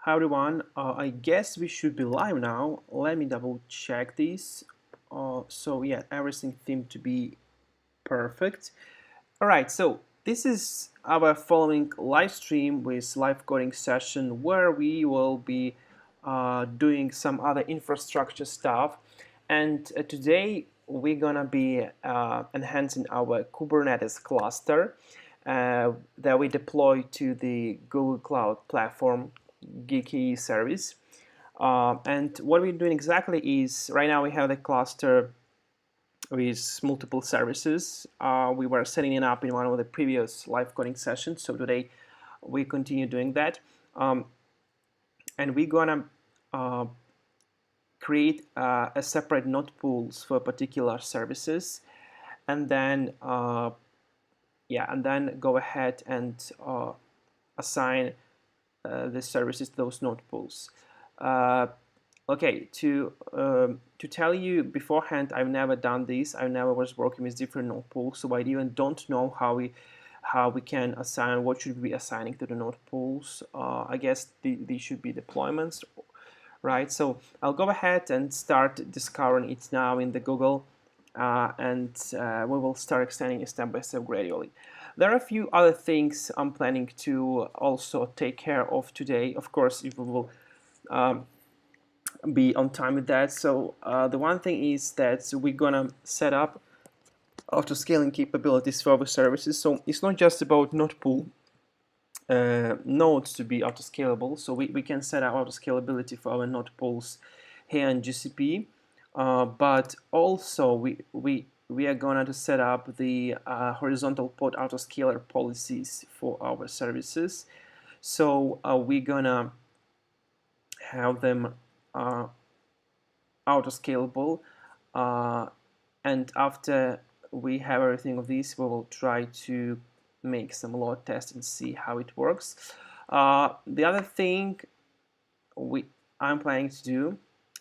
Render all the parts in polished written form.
Hi everyone, I guess we should be live now. Let me double check this. So yeah, everything seemed to be perfect. Alright, so this is our following live stream with live coding session where we will be doing some other infrastructure stuff. And today we're gonna be enhancing our Kubernetes cluster that we deploy to the Google Cloud Platform GKE service. And what we're doing exactly is right now we have the cluster with multiple services. We were setting it up in one of the previous live coding sessions, so today we continue doing that. And we're gonna create a separate node pools for particular services, and then go ahead and assign the services to those node pools. Okay, to tell you beforehand, I've never done this. I never was working with different node pools, so I even don't know how we can assign, what should we be assigning to the node pools. I guess these should be deployments, right? So I'll go ahead and start discovering it now in the Google, and we will start extending it step by step gradually. There are a few other things I'm planning to also take care of today. Of course, if we will be on time with that. So the one thing is that we're gonna set up auto-scaling capabilities for our services. So it's not just about node pool nodes to be auto-scalable. So we can set up auto-scalability for our node pools here in GCP, but also we are gonna to set up the horizontal pod autoscaler policies for our services. So we're gonna have them auto-scalable, and after we have everything of this, we will try to make some load tests and see how it works. The other thing I'm planning to do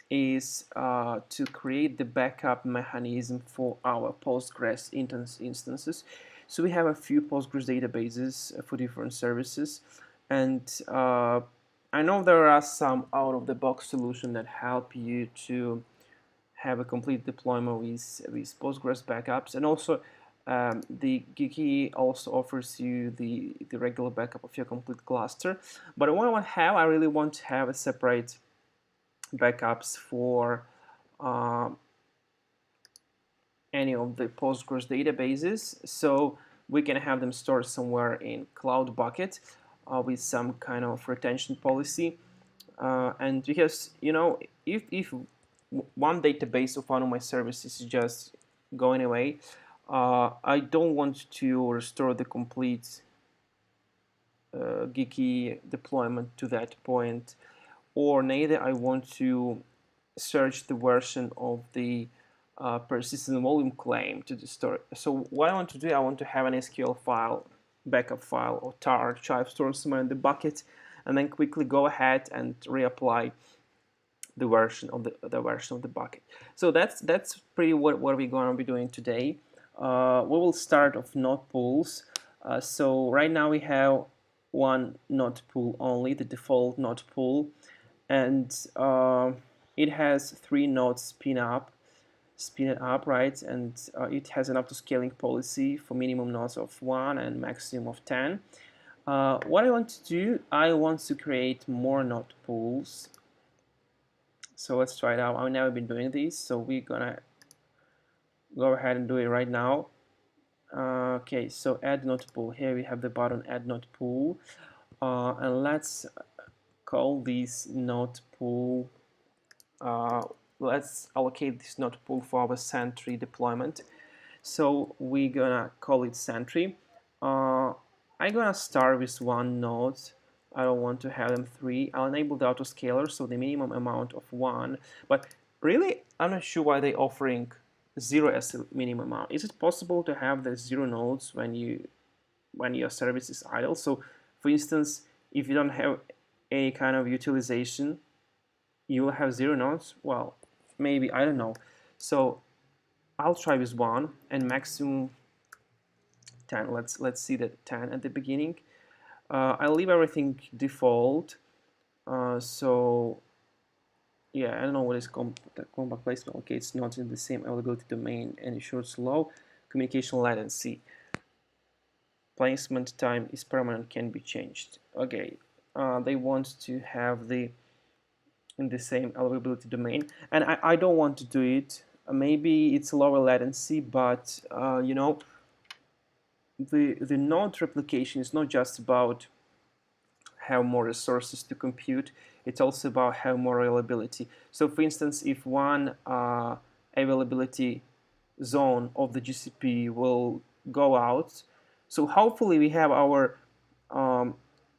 is to create the backup mechanism for our Postgres instances. So we have a few Postgres databases for different services, and I know there are some out-of-the-box solutions that help you to have a complete deployment with Postgres backups, and also the GKE also offers you the regular backup of your complete cluster. But I really want to have a separate backups for any of the Postgres databases, so we can have them stored somewhere in Cloud Bucket with some kind of retention policy. And because, if one database of one of my services is just going away, I don't want to restore the complete GKE deployment to that point, or neither I want to search the version of the persistent volume claim to the store. So what I want to do, I want to have an SQL file, backup file, or tar archive stored somewhere in the bucket, and then quickly go ahead and reapply the version of the bucket. So that's pretty what we're going to be doing today. We will start off node pools. So right now we have one node pool only, the default node pool, and it has 3 nodes spin it up, right? And it has an auto-scaling policy for minimum nodes of 1 and maximum of 10. What I want to do, I want to create more node pools. So let's try it out. I've never been doing this, so we're gonna go ahead and do it right now. Okay, so add node pool. Here we have the button add node pool, and let's call this node pool. Let's allocate this node pool for our Sentry deployment. So we're gonna call it Sentry. I'm gonna start with 1 node. I don't want to have them 3. I'll enable the autoscaler, so the minimum amount of 1. But really, I'm not sure why they're offering 0 as the minimum amount. Is it possible to have the 0 nodes when your service is idle? So, for instance, if you don't have any kind of utilization, you will have 0 nodes. Well, maybe, I don't know. So I'll try with 1 and maximum 10. Let's see that 10 at the beginning. I'll leave everything default, So yeah, I don't know what is compact placement. Okay, it's not in the same availability domain and ensures low communication latency. Placement time is permanent, can be changed. Okay, they want to have the in the same availability domain, and I don't want to do it. Maybe it's lower latency, but you know, the node replication is not just about have more resources to compute, it's also about have more reliability. So for instance, if one availability zone of the GCP will go out, so hopefully we have our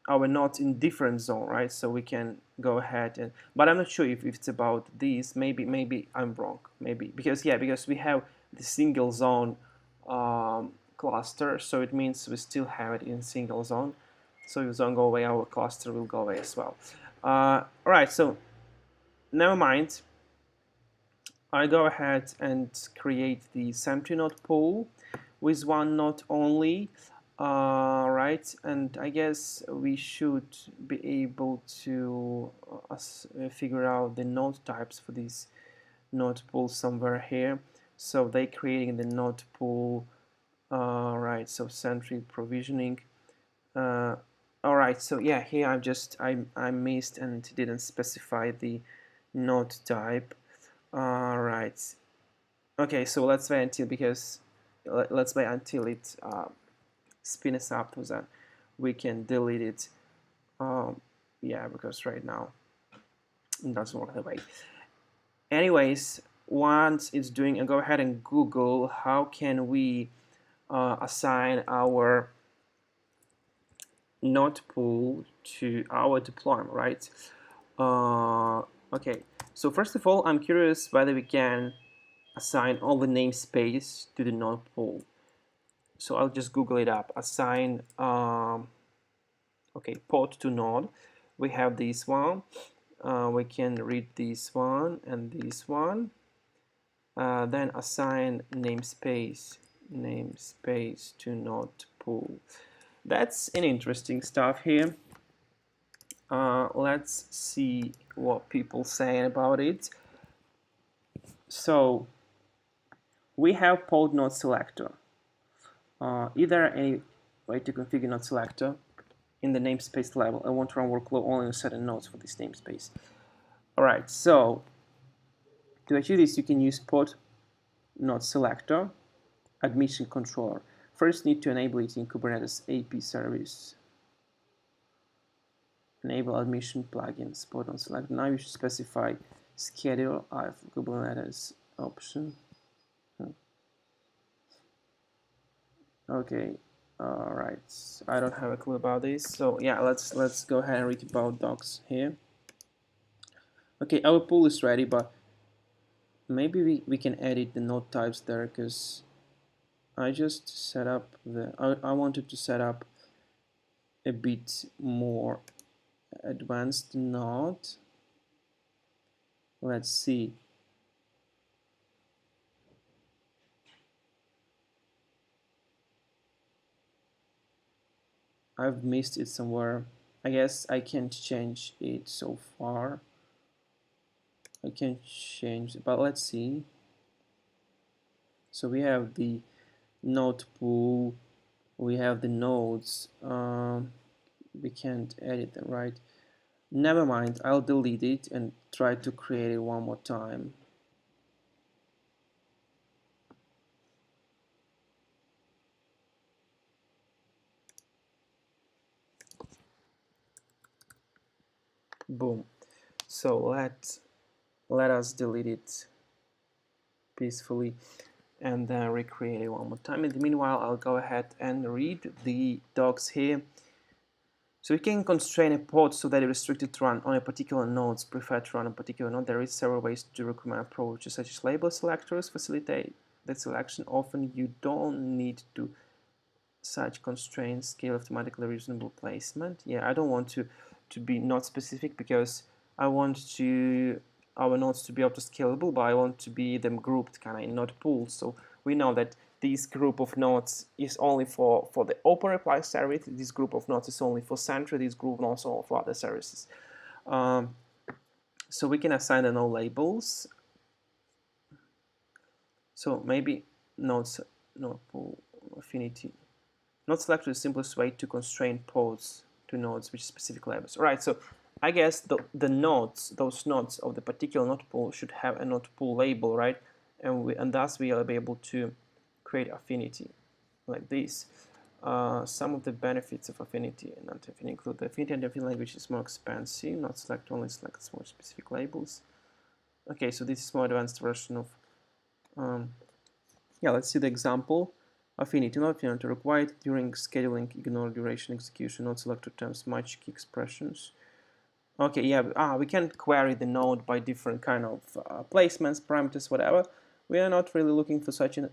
nodes in different zone, right? So we can go ahead and, but I'm not sure if it's about this. Maybe I'm wrong. Maybe because we have the single zone cluster, so it means we still have it in single zone. So if zone go away, our cluster will go away as well. All right, so never mind. I go ahead and create the Sentry node pool with one node only. Right, and I guess we should be able to figure out the node types for this node pool somewhere here. So they creating the node pool. Right, so Sentry provisioning. All right, so yeah, here I missed and didn't specify the node type. All right. Okay, so let's wait until it spins up so that we can delete it. Yeah, because right now it doesn't work that way. Anyways, once it's doing, go ahead and Google how can we assign our node pool to our deployment, right? Okay, so first of all, I'm curious whether we can assign all the namespace to the node pool. So I'll just Google it up. Assign, okay, pod to node. We have this one. We can read this one and this one. Then assign namespace to node pool. That's an interesting stuff here. Let's see what people saying about it. So we have pod node selector. Either any way to configure node selector in the namespace level. I want to run workflow only on certain nodes for this namespace. All right, so to achieve this, you can use pod node selector admission controller. First, need to enable it in Kubernetes AP service. Enable admission plugins, pod node selector. Now you should specify schedule I for Kubernetes option. Okay, all right. I don't have a clue about this, so yeah, let's go ahead and read about docs here. Okay, our pool is ready, but maybe we can edit the node types there because I just set up I wanted to set up a bit more advanced node. Let's see. I've missed it somewhere. I guess I can't change it so far. I can change it, but let's see. So we have the node pool, we have the nodes. We can't edit them, right? Never mind, I'll delete it and try to create it one more time. Boom. So let us delete it peacefully and then recreate it one more time. In the meanwhile, I'll go ahead and read the docs here. So we can constrain a pod so that it's restricted to run on a particular node, preferred to run on a particular node. There is several ways to recommend approaches, such as label selectors facilitate the selection. Often you don't need to such constraints, scale automatically reasonable placement. Yeah, I don't want to be not specific because I want to our nodes to be auto-scalable, but I want to be them grouped kind of in node pools. So we know that this group of nodes is only for the Openreplay service. This group of nodes is only for Sentry. This group also for other services. So we can assign the node labels. So maybe node pool affinity. Node selector is the simplest way to constrain pods to nodes with specific labels. All right, so I guess the nodes, those nodes of the particular node pool should have a node pool label, right? And thus we will be able to create affinity like this. Some of the benefits of affinity and anti-affinity include the affinity and affinity language is more expansive, not select only selects more specific labels. Okay, so this is more advanced version of yeah, let's see the example. Affinity, not affinity required during scheduling, ignore duration execution, not selector terms, match key expressions. Okay, yeah, we can query the node by different kind of placements, parameters, whatever. We are not really looking for such an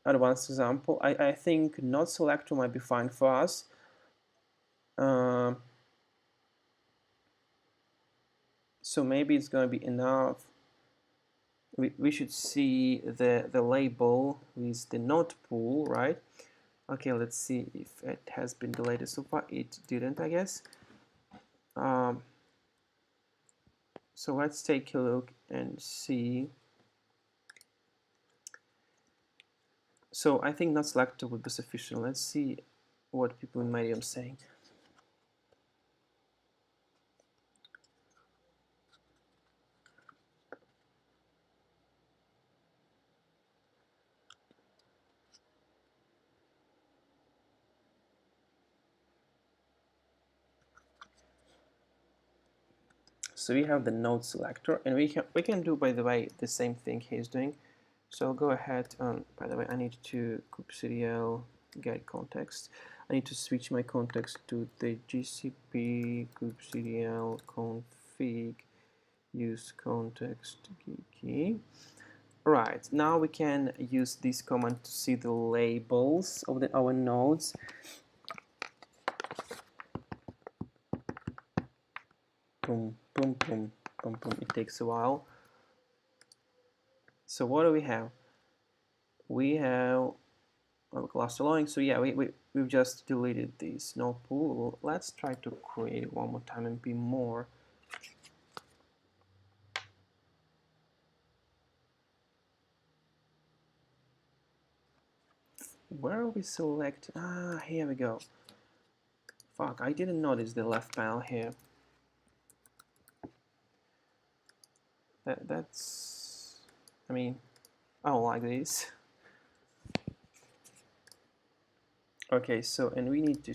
advanced example. I think node selector might be fine for us. So maybe it's going to be enough. We should see the label with the node pool, right? Okay, let's see if it has been deleted so far. It didn't, I guess. So let's take a look and see. So I think not selector would be sufficient. Let's see what people in Medium saying. So we have the node selector, and we can do, by the way, the same thing he's doing. So I'll go ahead. By the way, I need to kubectl get context. I need to switch my context to the GCP kubectl config use context key. Right, now we can use this command to see the labels of our nodes. Boom, boom, boom, boom, boom. It takes a while. So what do we have? We have cluster loading. So yeah, we've just deleted this node pool. Let's try to create it one more time and be more. Where are we select? Ah, here we go. Fuck, I didn't notice the left panel here. That's, I mean, I don't like this. Okay, so, and we need to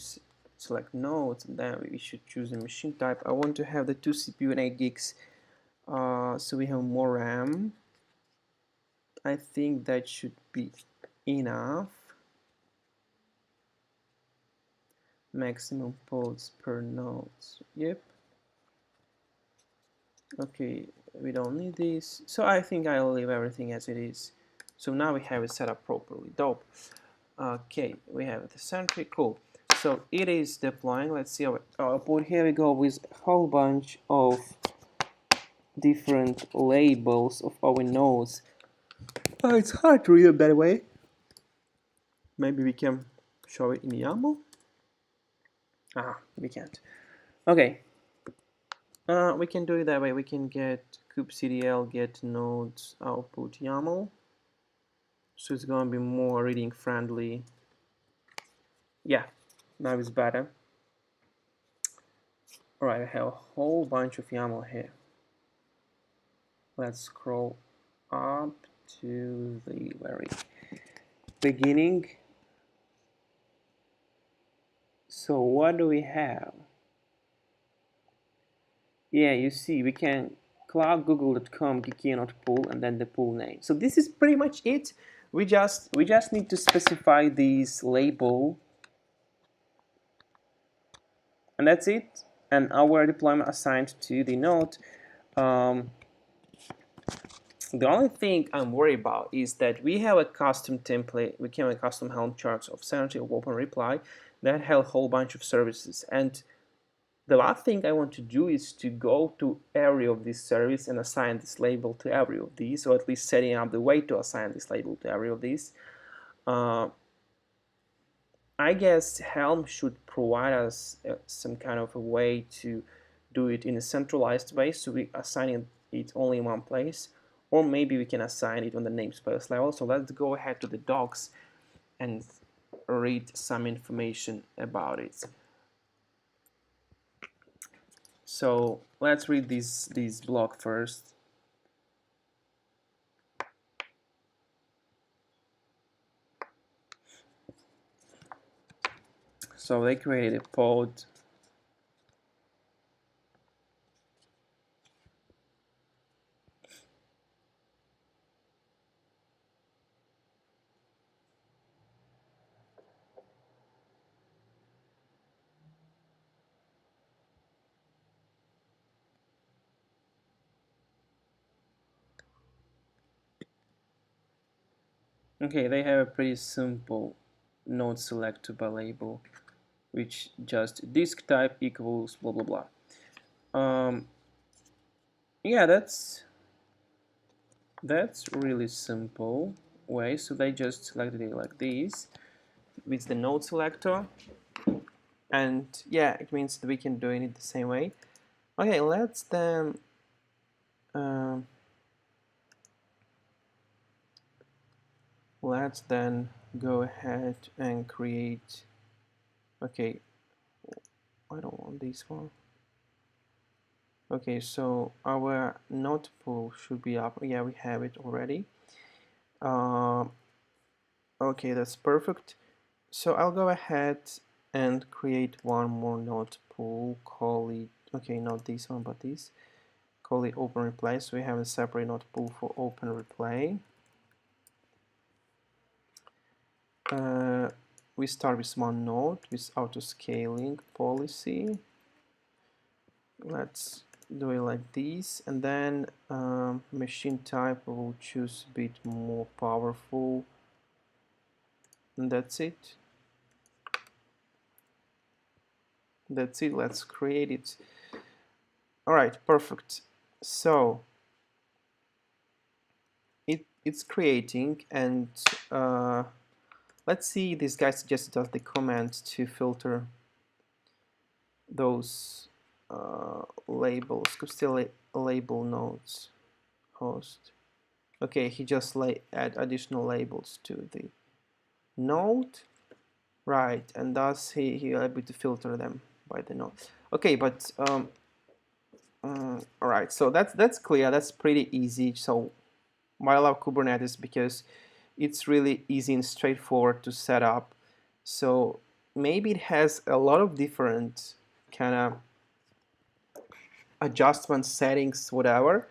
select nodes, and then we should choose a machine type. I want to have the 2 CPU and 8 gigs, so we have more RAM. I think that should be enough. Maximum pods per node. Yep. Okay, we don't need this. So I think I'll leave everything as it is. So now we have it set up properly. Dope. Okay, we have the Sentry. Cool. So it is deploying. Let's see our output. Here we go with a whole bunch of different labels of our nodes. It's hard to read it that way. Maybe we can show it in YAML. We can't. Okay. We can do it that way. We can get kubectl get nodes output YAML. So it's going to be more reading friendly. Yeah, now it's better. Alright, I have a whole bunch of YAML here. Let's scroll up to the very beginning. So what do we have? Yeah, you see, we can cloud.google.com GKE not pool and then the pool name. So this is pretty much it. We just need to specify this label, and that's it. And our deployment assigned to the node. The only thing I'm worried about is that we have a custom template, we can have a custom Helm charts of Sentry of Openreplay that have a whole bunch of services. And the last thing I want to do is to go to every of these service and assign this label to every of these, or at least setting up the way to assign this label to every of these. I guess Helm should provide us some kind of a way to do it in a centralized way, so we assign it only in one place, or maybe we can assign it on the namespace level. So let's go ahead to the docs and read some information about it. So let's read this block first. So they created a pod. Okay, they have a pretty simple node selector by label, which just disk type equals blah blah blah. Yeah, that's really simple way. So they just selected it like this with the node selector, and yeah, it means that we can do it the same way. Okay, let's then go ahead and create. Okay, I don't want this one. Okay, so our node pool should be up. Yeah, we have it already. Okay, that's perfect. So I'll go ahead and create one more node pool, call it, okay, not this one, but this, call it Openreplay. So we have a separate node pool for Openreplay. We start with one node with autoscaling policy. Let's do it like this, and then machine type we will choose a bit more powerful, and that's it. That's it. Let's create it. All right, perfect. So it's creating, and let's see. This guy suggested us the command to filter those labels. Could still label nodes host. Okay, he just add additional labels to the node, right? And thus he able to filter them by the node. Okay, but all right. So that's clear. That's pretty easy. So I love Kubernetes because it's really easy and straightforward to set up. So maybe it has a lot of different kind of adjustments, settings, whatever,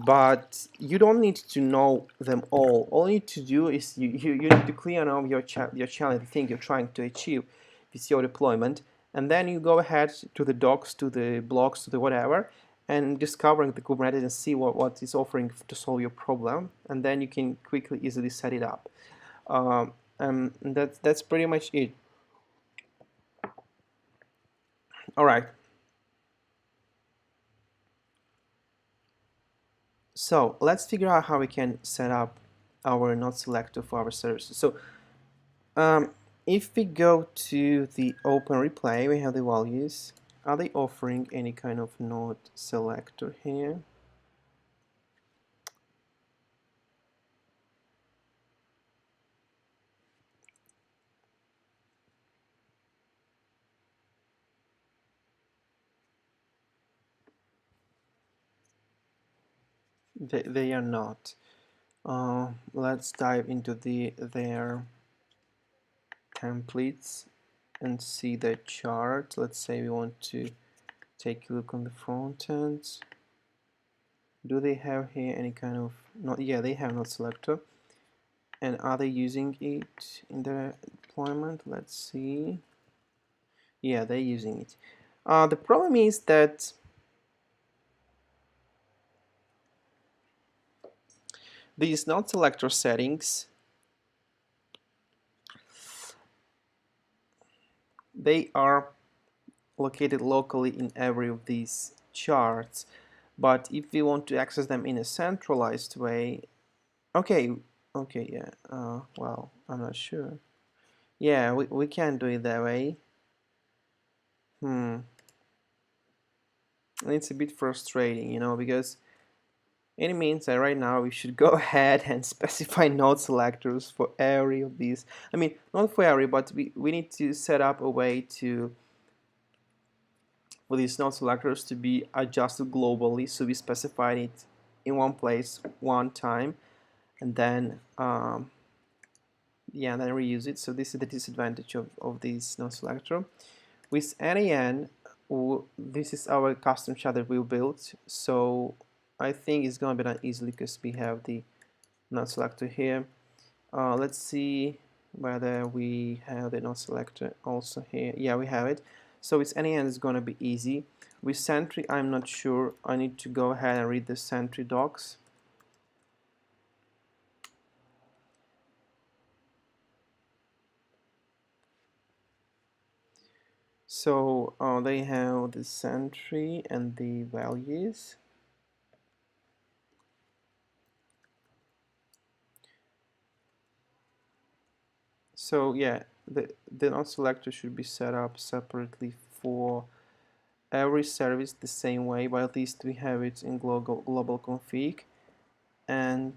but you don't need to know them all. All you need to do is you need to clear out your challenge, the thing you're trying to achieve with your deployment, and then you go ahead to the docs, to the blogs, to the whatever, and discovering the Kubernetes and see what is offering to solve your problem, and then you can quickly, easily set it up. And that's pretty much it. All right. So let's figure out how we can set up our node selector for our services. So if we go to the Openreplay, we have the values. Are they offering any kind of node selector here? They are not. Let's dive into their templates and see the chart. Let's say we want to take a look on the front end. Do they have here any kind of not? Yeah, they have node selector. And are they using it in their deployment? Let's see. Yeah, they're using it. The problem is that these node selector settings, they are located locally in every of these charts. But if we want to access them in a centralized way, okay, yeah, well, I'm not sure. Yeah, we can do it that way. And it's a bit frustrating, you know, because it means that right now we should go ahead and specify node selectors for every of these. I mean, not for every, but we need to set up a way to for these node selectors to be adjusted globally. So we specify it in one place, one time, and then yeah, and then reuse it. So this is the disadvantage of this node selector. With N8N, this is our custom chart that we built. So I think it's going to be done easily because we have the node selector here. Let's see whether we have the node selector also here. Yeah, we have it. So with N8N is going to be easy. With Sentry, I'm not sure. I need to go ahead and read the Sentry docs. So they have the Sentry and the values. So yeah, the node selector should be set up separately for every service the same way, but at least we have it in global config. And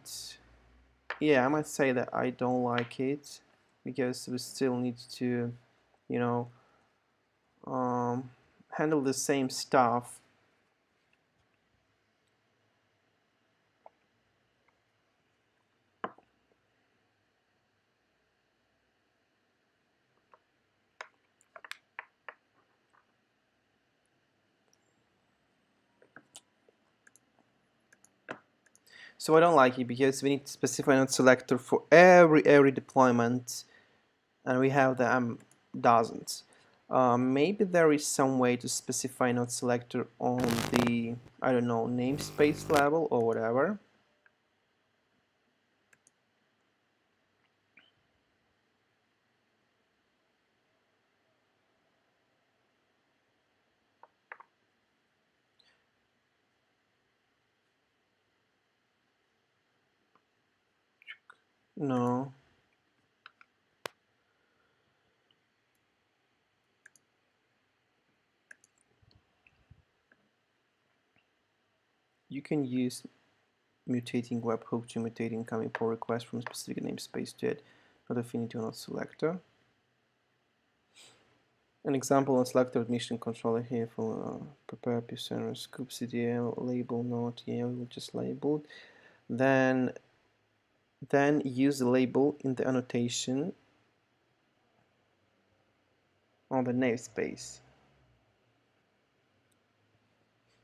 yeah, I might say that I don't like it because we still need to, you know, handle the same stuff. So I don't like it because we need to specify node selector for every deployment, and we have the dozens. Maybe there is some way to specify node selector on the, I don't know, namespace level or whatever. No. You can use mutating webhook to mutate incoming pull request from specific namespace to add not affinity or not selector. An example on selector admission controller here for prepare pseudo scoop CDL label not, yeah, we will just label. Then use the label in the annotation on the namespace.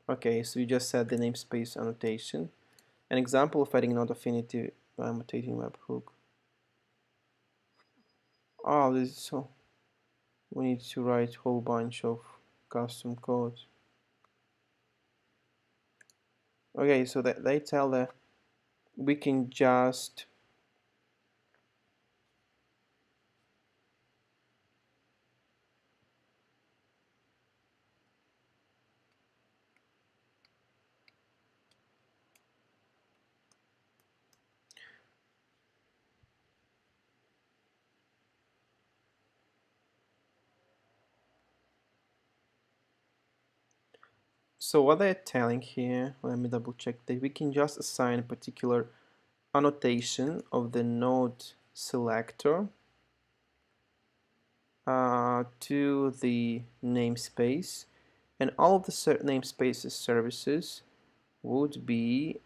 Okay, so you just set the namespace annotation. An example of adding not affinity by mutating webhook. Oh, this is so. We need to write a whole bunch of custom code. Okay, so that they tell that we can just so what they're telling here, let me double check that we can just assign a particular annotation of the node selector to the namespace, and all of the namespaces services would be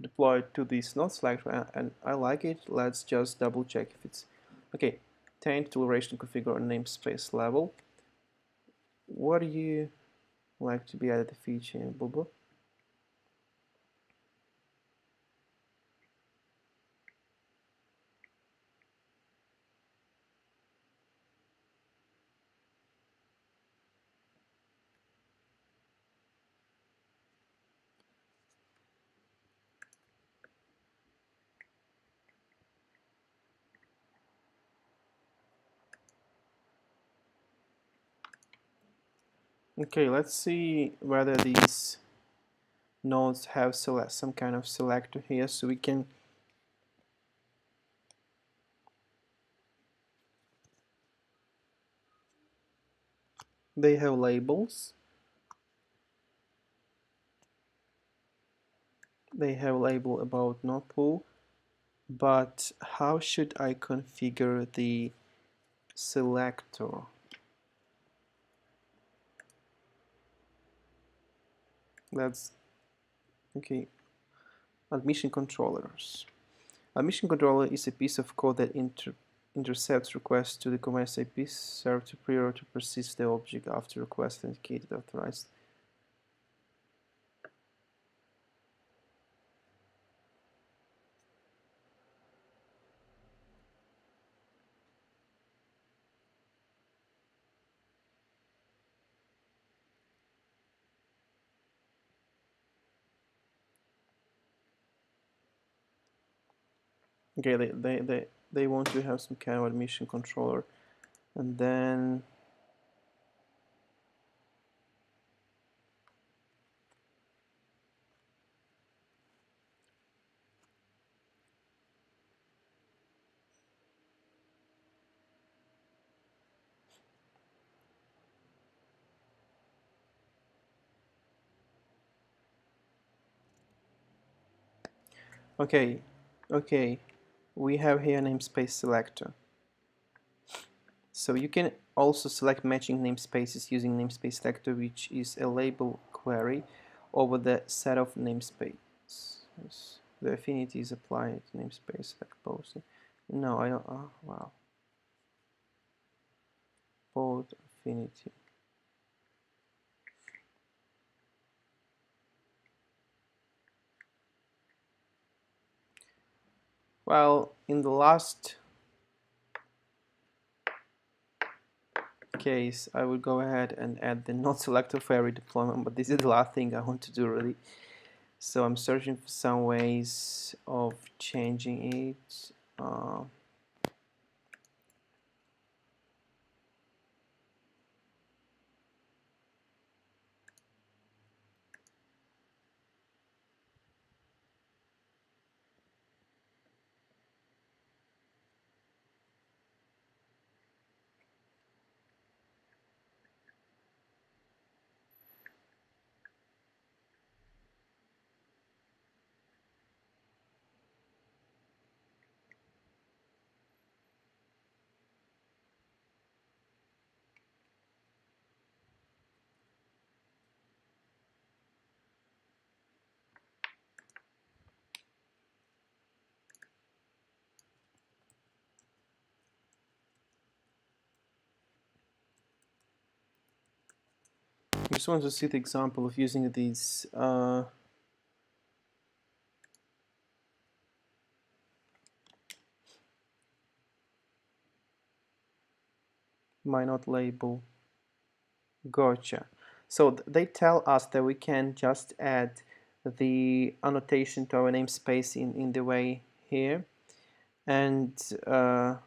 deployed to this node selector, and I like it. Let's just double check if it's okay. Taint toleration configure on namespace level. What do you like to be added the feature, Bobo? Okay, let's see whether these nodes have some kind of selector here, so we can They have labels. They have label about no-pool, but how should I configure the selector? That's okay. Admission controllers. Admission controller is a piece of code that intercepts requests to the Kubernetes IP server prior to persist the object after request authenticated authorized. Okay, they want to have some kind of admission controller, and then okay, we have here namespace selector. So you can also select matching namespaces using namespace selector, which is a label query over the set of namespaces. The affinity is applied to namespace select post. No, I don't. Oh, wow. Both affinity. Well, in the last case, I would go ahead and add the not selector for every deployment, but this is the last thing I want to do really. So I'm searching for some ways of changing it. I just want to see the example of using these my not label. Gotcha. So they tell us that we can just add the annotation to our namespace in the way here, and where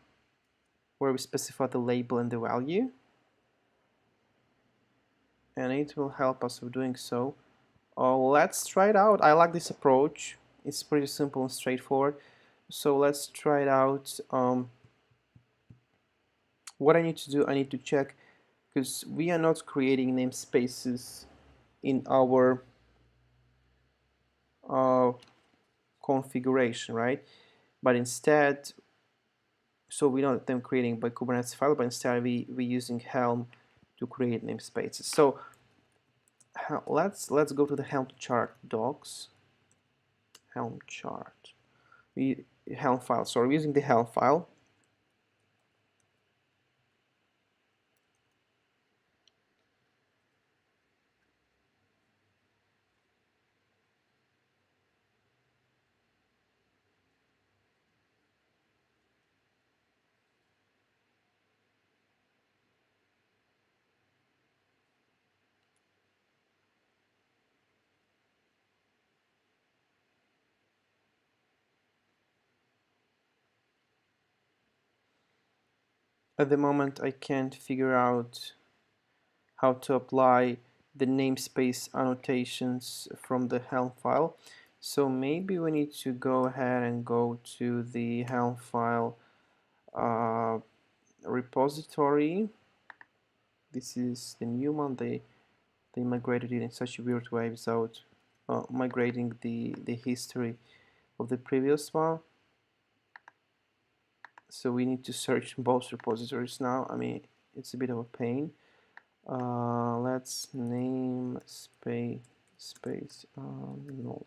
we specify the label and the value, and it will help us with doing so. Let's try it out. I like this approach. It's pretty simple and straightforward. So let's try it out. What I need to do, I need to check, because we are not creating namespaces in our configuration, right? But instead, so we don't them creating by Kubernetes file, but instead we using Helm to create namespaces. So let's go to the Helm chart docs. Helm chart. Helm file. So we're using the Helm file. At the moment, I can't figure out how to apply the namespace annotations from the Helm file. So maybe we need to go ahead and go to the Helm file repository This is the new one. They migrated it in such a weird way without migrating the history of the previous one. So we need to search both repositories now. I mean, it's a bit of a pain. Let's name space. No,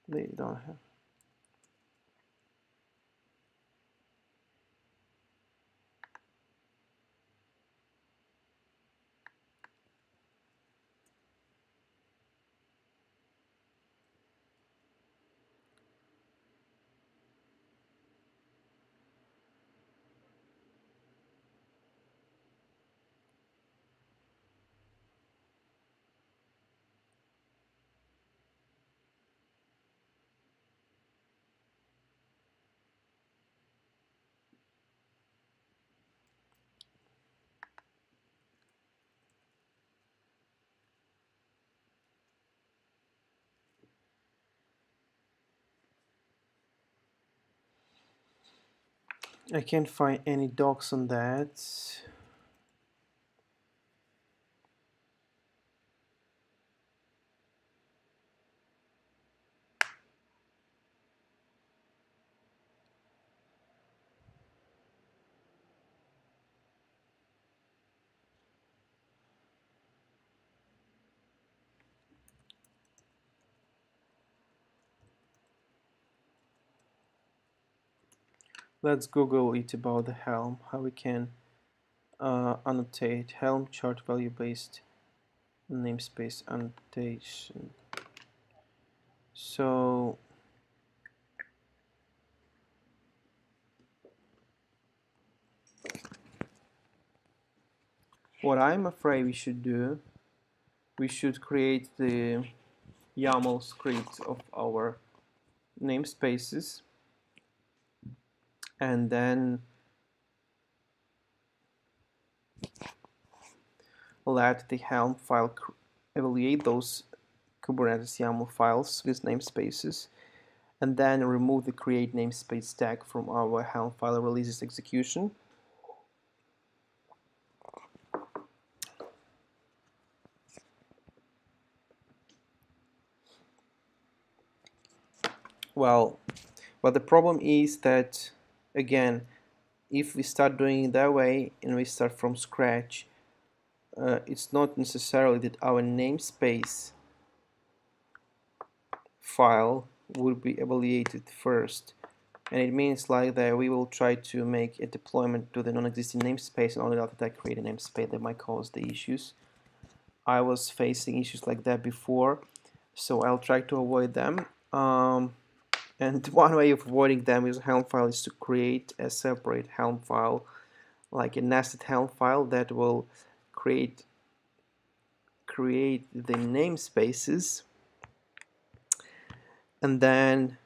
they don't have. I can't find any docs on that. Let's Google it about the Helm, how we can annotate Helm chart value based namespace annotation. So what I'm afraid we should do, we should create the YAML script of our namespaces and then let the Helm file evaluate those Kubernetes YAML files with namespaces, and then remove the create namespace tag from our Helm file releases execution. Well, but the problem is that, again, if we start doing it that way and we start from scratch, it's not necessarily that our namespace file would be evaluated first, and it means like that we will try to make a deployment to the non-existing namespace, and only after that create a namespace that might cause the issues. I was facing issues like that before, so I'll try to avoid them. And one way of avoiding them with a Helm file is to create a separate Helm file, like a nested Helm file that will create the namespaces, and then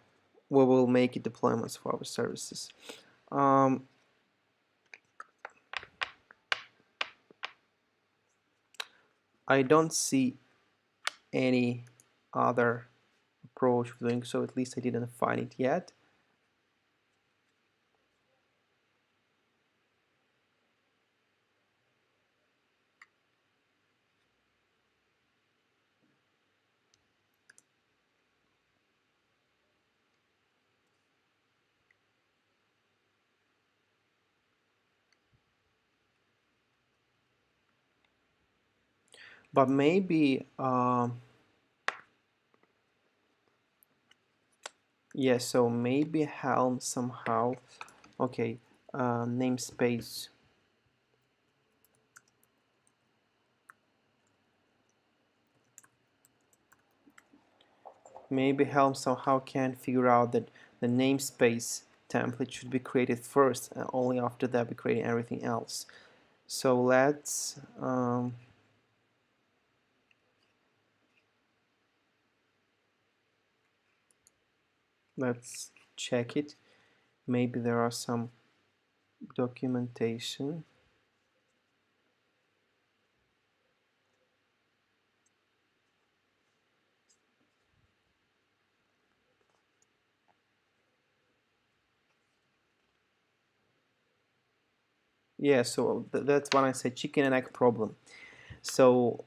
we will make deployments for our services. I don't see any other approach of doing so, at least I didn't find it yet. But maybe, yeah, so maybe Helm somehow, okay, namespace. Maybe Helm somehow can figure out that the namespace template should be created first, and only after that we create everything else. So let's check it. Maybe there are some documentation. Yeah, so that's when I said chicken and egg problem. So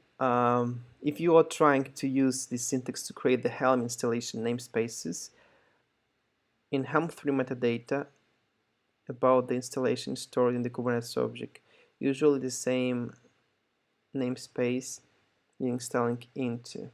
if you are trying to use this syntax to create the Helm installation namespaces, in Helm3 metadata about the installation stored in the Kubernetes object, usually the same namespace you're installing into.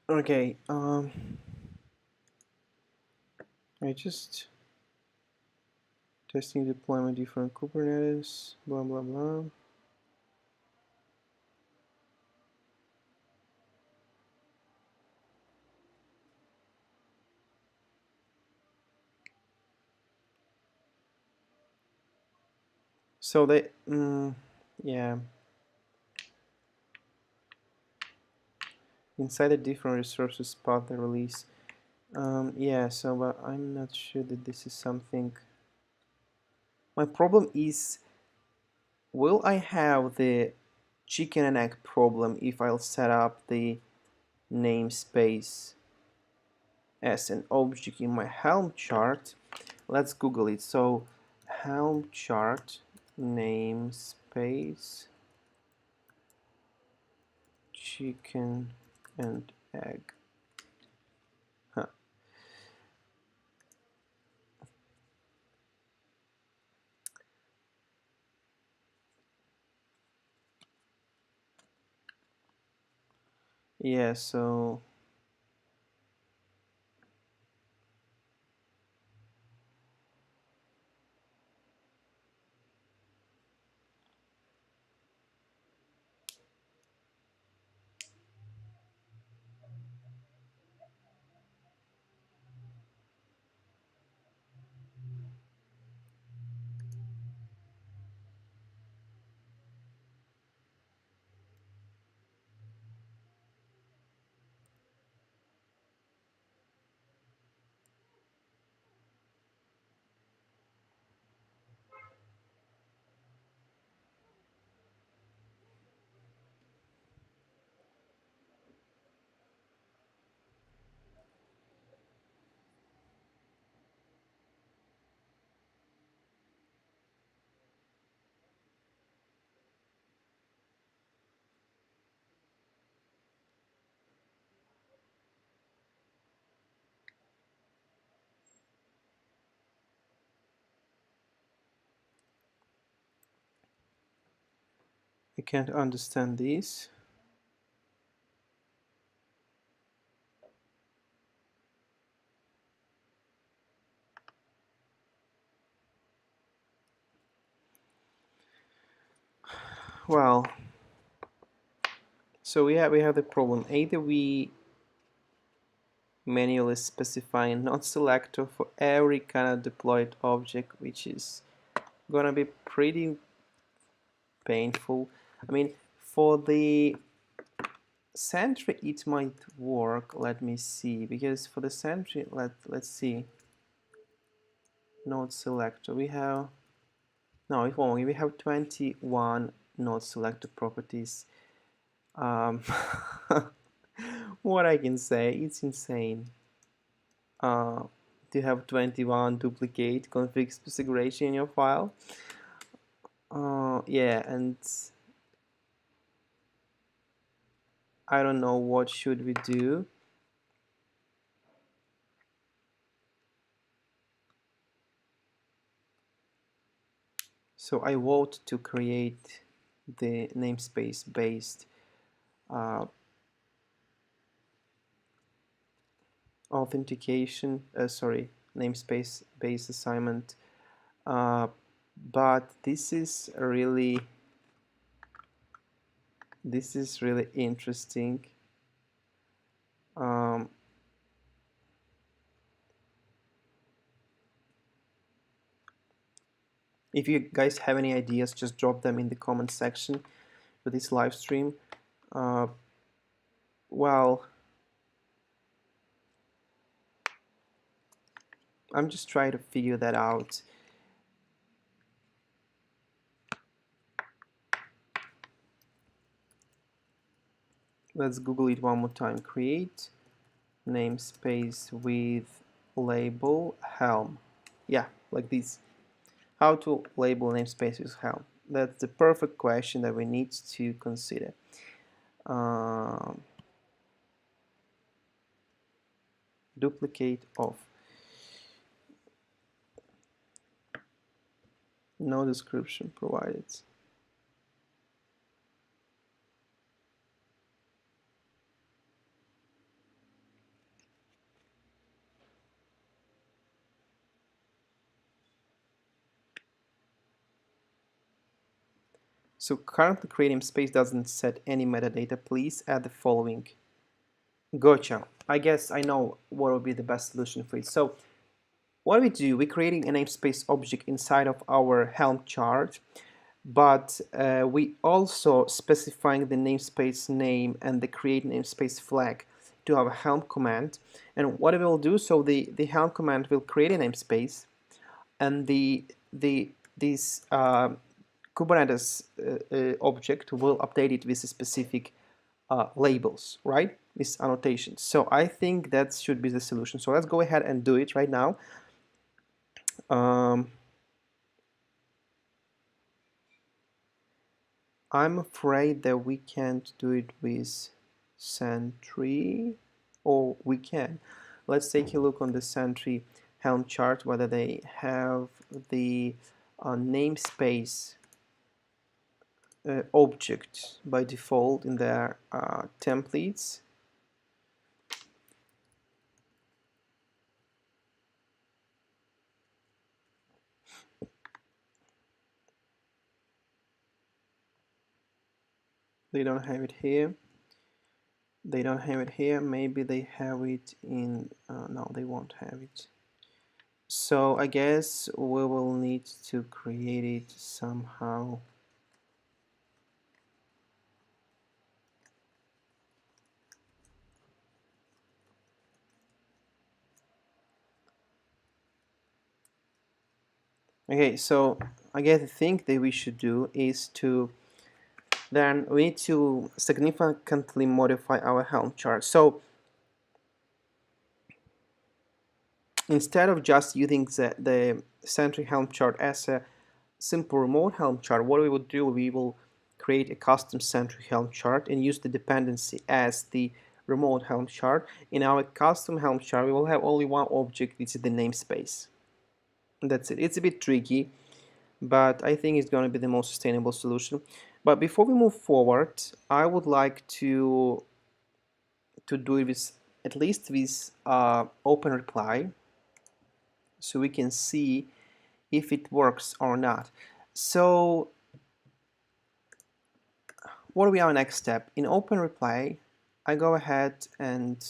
Okay, I just testing deployment different Kubernetes, blah blah blah. So they, yeah, inside a different resources path the release. Yeah, so but I'm not sure that this is something. My problem is, will I have the chicken and egg problem if I'll set up the namespace as an object in my Helm chart? Let's Google it. So Helm chart namespace chicken and egg. Huh. Yeah, so I can't understand this. Well, so we have the problem. Either we manually specify a not selector for every kind of deployed object, which is gonna be pretty painful. I mean, for the Sentry it might work. Let me see, because for the Sentry, let's see. Node selector. We have no, it won't. We have 21 node selector properties. What I can say, it's insane. To have 21 duplicate config configuration in your file. Yeah, and I don't know what should we do. So I vote to create the namespace based authentication, sorry, namespace based assignment. But this is really interesting. Um, if you guys have any ideas, just drop them in the comment section for this live stream. Well, I'm just trying to figure that out. Let's Google it one more time. Create namespace with label Helm. Yeah, like this. How to label namespace with Helm. That's the perfect question that we need to consider. Duplicate of. No description provided. So currently creating space doesn't set any metadata. Please add the following. Gotcha. I guess I know what would be the best solution for it. So what we do, we're creating a namespace object inside of our Helm chart, but we also specifying the namespace name and the create namespace flag to our Helm command. And what it will do, so the Helm command will create a namespace, and this Kubernetes object will update it with specific labels, right? With annotations. So I think that should be the solution. So let's go ahead and do it right now. I'm afraid that we can't do it with Sentry, or we can. Let's take a look on the Sentry Helm chart, whether they have the namespace object by default in their templates. They don't have it here. They don't have it here. Maybe they have it in, no, they won't have it. So I guess we will need to create it somehow. Okay, so I guess the thing that we should do is to then we need to significantly modify our Helm chart. So instead of just using the Sentry Helm chart as a simple remote Helm chart, what we will do, we will create a custom Sentry Helm chart and use the dependency as the remote Helm chart. In our custom Helm chart, we will have only one object, which is the namespace. And that's it. It's a bit tricky, but I think it's going to be the most sustainable solution. But before we move forward, I would like to do it with at least with Openreplay, so we can see if it works or not. So what will be our next step? In Openreplay, I go ahead and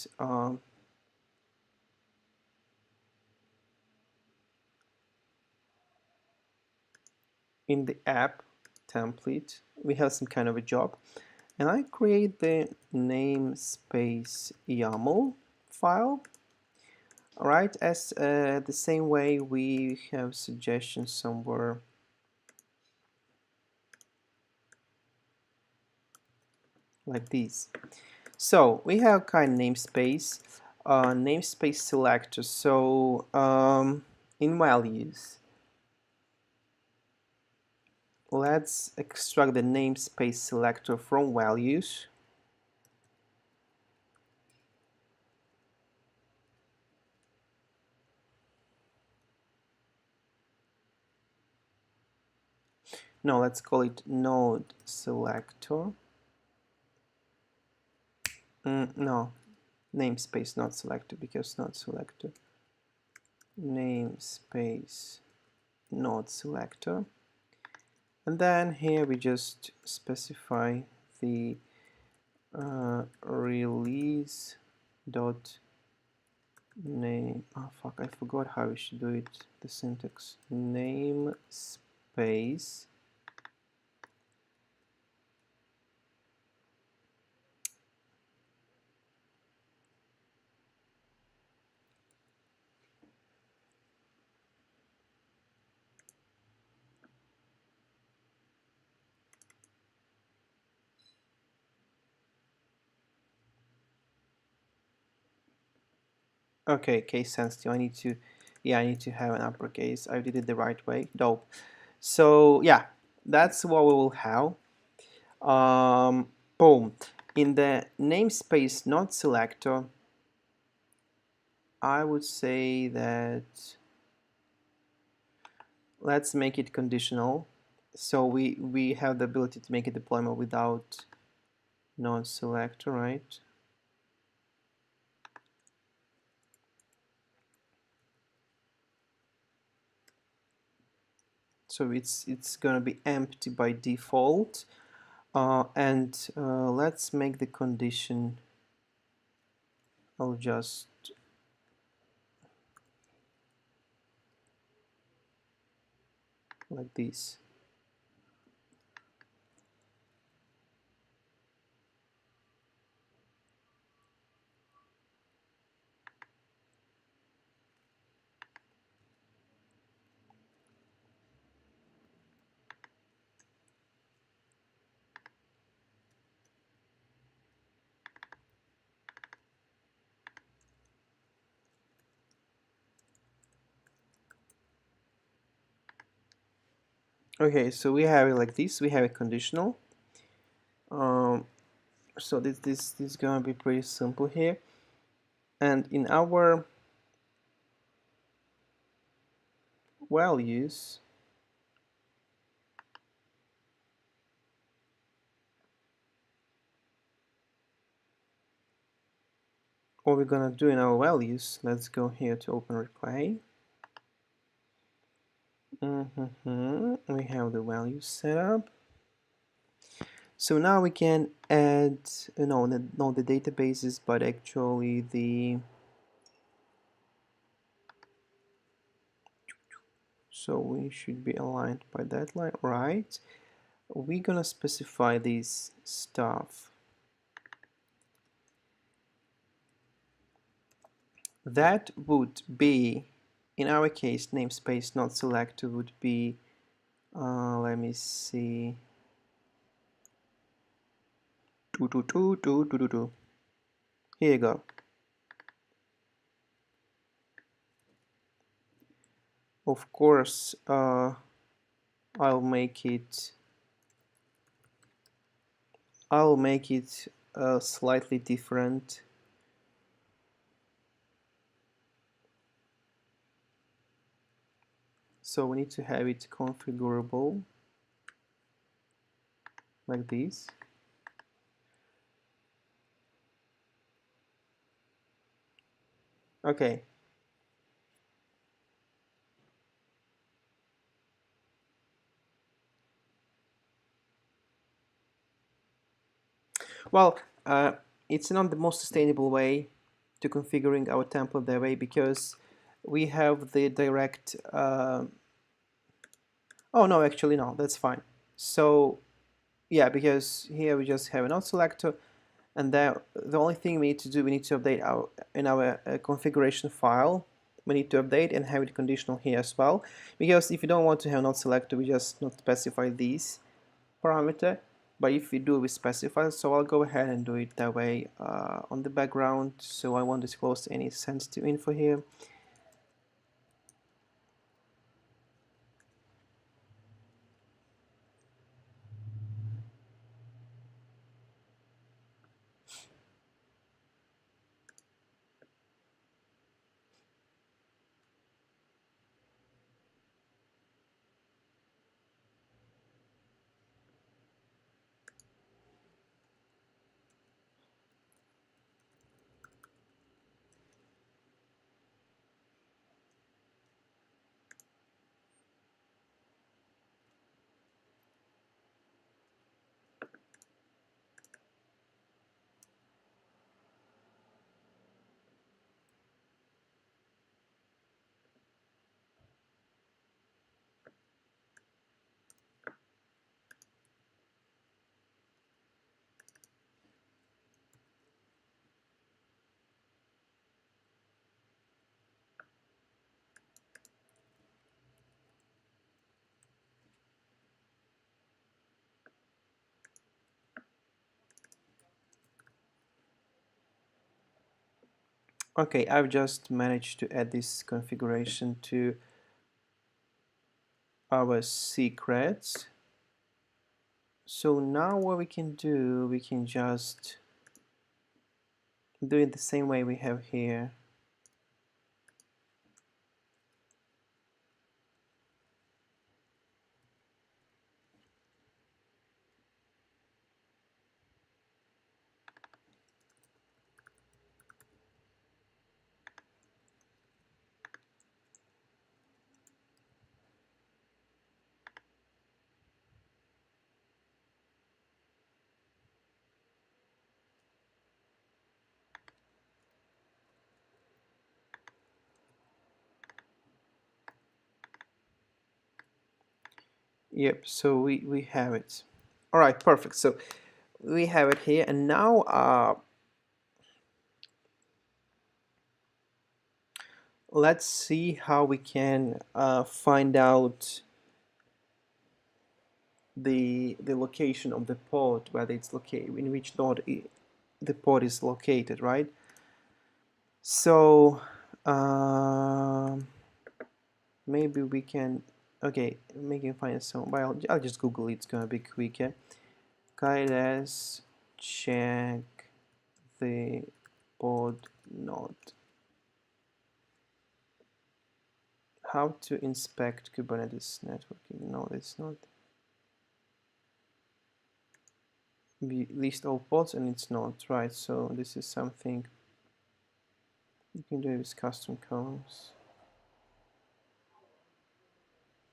in the app template, we have some kind of a job, and I create the namespace YAML file. All right, as the same way we have suggestions somewhere like this. So we have kind of namespace selector. So in values, let's extract the namespace selector from values. No, let's call it node selector. No, namespace not selector, because not selector. Namespace not selector. And then here we just specify the release dot name. Oh fuck, I forgot how we should do it. The syntax. Namespace. Okay, case sensitive. I need to have an uppercase. I did it the right way. Dope. So yeah, that's what we will have. Boom. In the namespace not selector, I would say that let's make it conditional. So we have the ability to make a deployment without non-selector, right? So it's gonna be empty by default, and let's make the condition. I'll just like this. Okay, so we have it like this. We have a conditional. So this is gonna be pretty simple here. And in our values, what we're gonna do in our values, let's go here to Openreplay. We have the values set up. So now we can add, no, the databases, but actually the, so we should be aligned by that line, right? We're gonna specify this stuff. That would be, in our case, namespace not selected would be, let me see, here you go. Of course, I'll make it slightly different. So we need to have it configurable like this. Okay. Well, it's not the most sustainable way to configuring our template that way, because we have the direct oh no, actually no, that's fine. So yeah, because here we just have a node selector, and then the only thing we need to do, we need to update our configuration file. We need to update and have it conditional here as well, because if you don't want to have node selector, we just not specify these parameter. But if we do, we specify. So I'll go ahead and do it that way on the background. So I won't disclose any sensitive info here. Okay, I've just managed to add this configuration to our secrets. So now what we can do, we can just do it the same way we have here. Yep, so we have it. All right, perfect. So we have it here, and now let's see how we can find out the location of the pod, whether it's located, in which node the pod is located, right? So maybe we can, okay, we can find some, well, I'll just Google it, it's gonna be quicker. Okay, let's check the pod node. How to inspect Kubernetes networking? No, it's not. We list all pods and it's not, right? So this is something you can do with custom columns.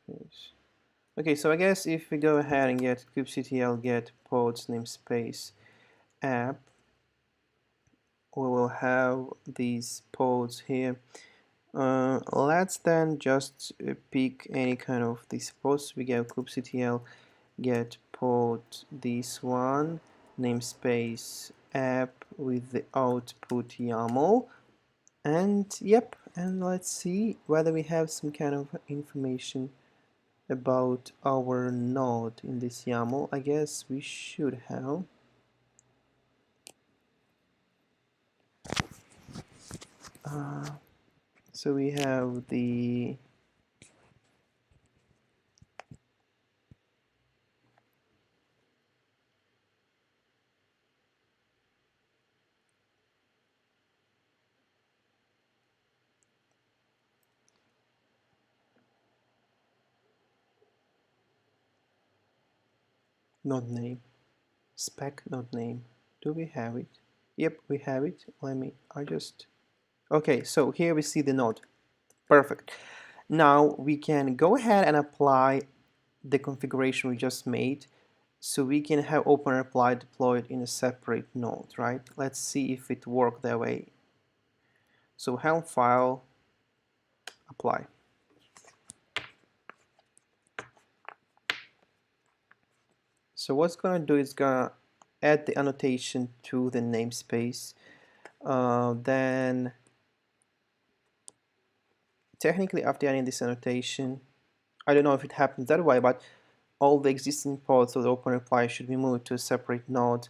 Yes. Okay, so I guess if we go ahead and get kubectl get pods namespace app, we will have these pods here. Let's then just pick any kind of these pods. We get kubectl get pod this one namespace app with the output YAML, and yep, and let's see whether we have some kind of information about our node in this YAML. I guess we should have. So we have the node name, spec node name. Do we have it? Yep, we have it. Okay, so here we see the node. Perfect. Now we can go ahead and apply the configuration we just made, so we can have Openreplay deployed in a separate node, right? Let's see if it worked that way. So helm file, apply. So what's gonna do is gonna add the annotation to the namespace. Then technically after adding this annotation, I don't know if it happens that way, but all the existing pods of the Openreplay should be moved to a separate node.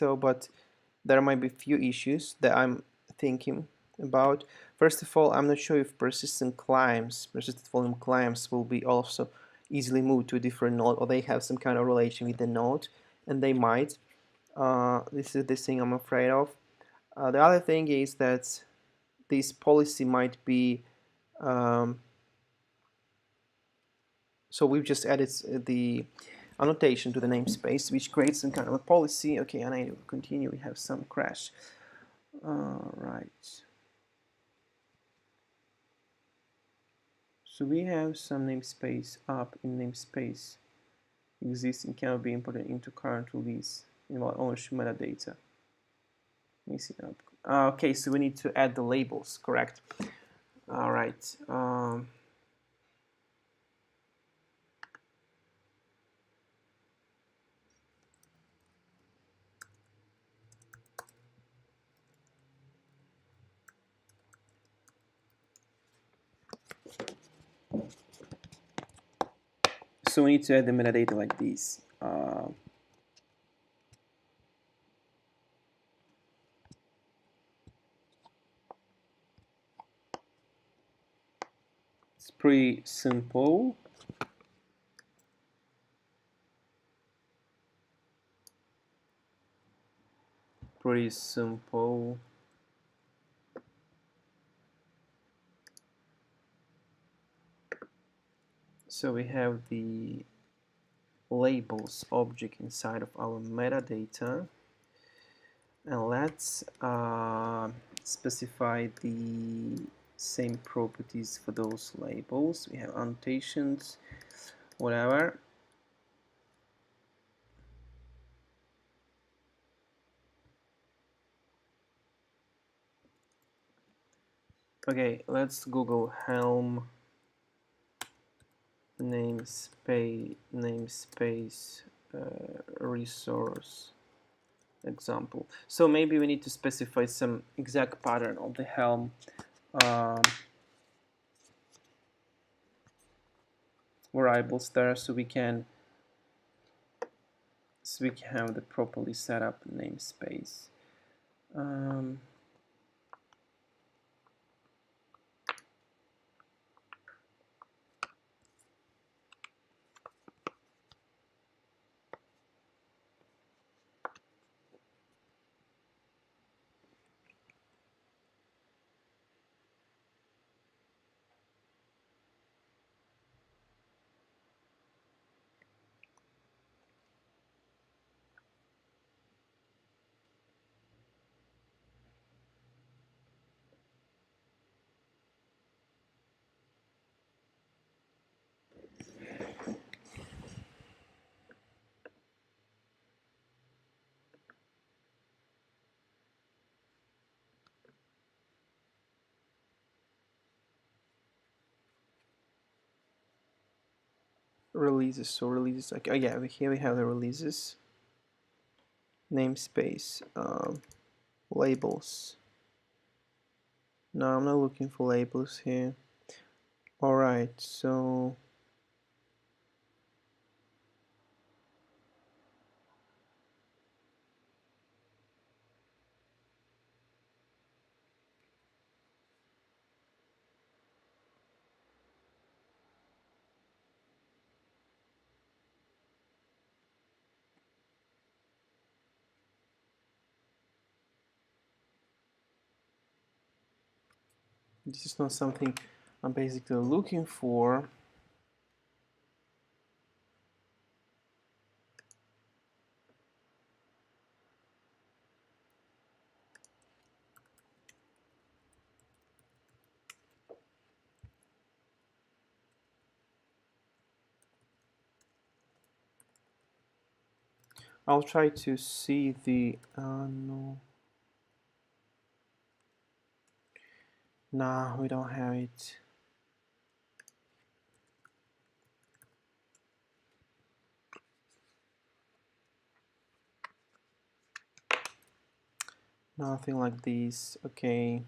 But there might be few issues that I'm thinking about. First of all, I'm not sure if persistent volume climbs will be also easily moved to a different node, or they have some kind of relation with the node, and they might. This is the thing I'm afraid of. The other thing is that this policy might be so we've just added the annotation to the namespace, which creates some kind of a policy. Okay, and I continue. We have some crash. Right. So we have some namespace up in namespace existing cannot be imported into current release in our ownership metadata. Missing up. Okay, so we need to add the labels, correct? All right. So we need to add the metadata like this. It's pretty simple. Pretty simple. So we have the labels object inside of our metadata, and let's specify the same properties for those labels. We have annotations, whatever. Okay, let's Google Helm namespace resource example. So maybe we need to specify some exact pattern of the Helm variables there, so we can have the properly set up namespace. Releases. So releases. Okay. Oh yeah. Here we have the releases. Namespace. Labels. No, I'm not looking for labels here. All right. So this is not something I'm basically looking for. I'll try to see the no. Nah, we don't have it. Nothing like this. Okay.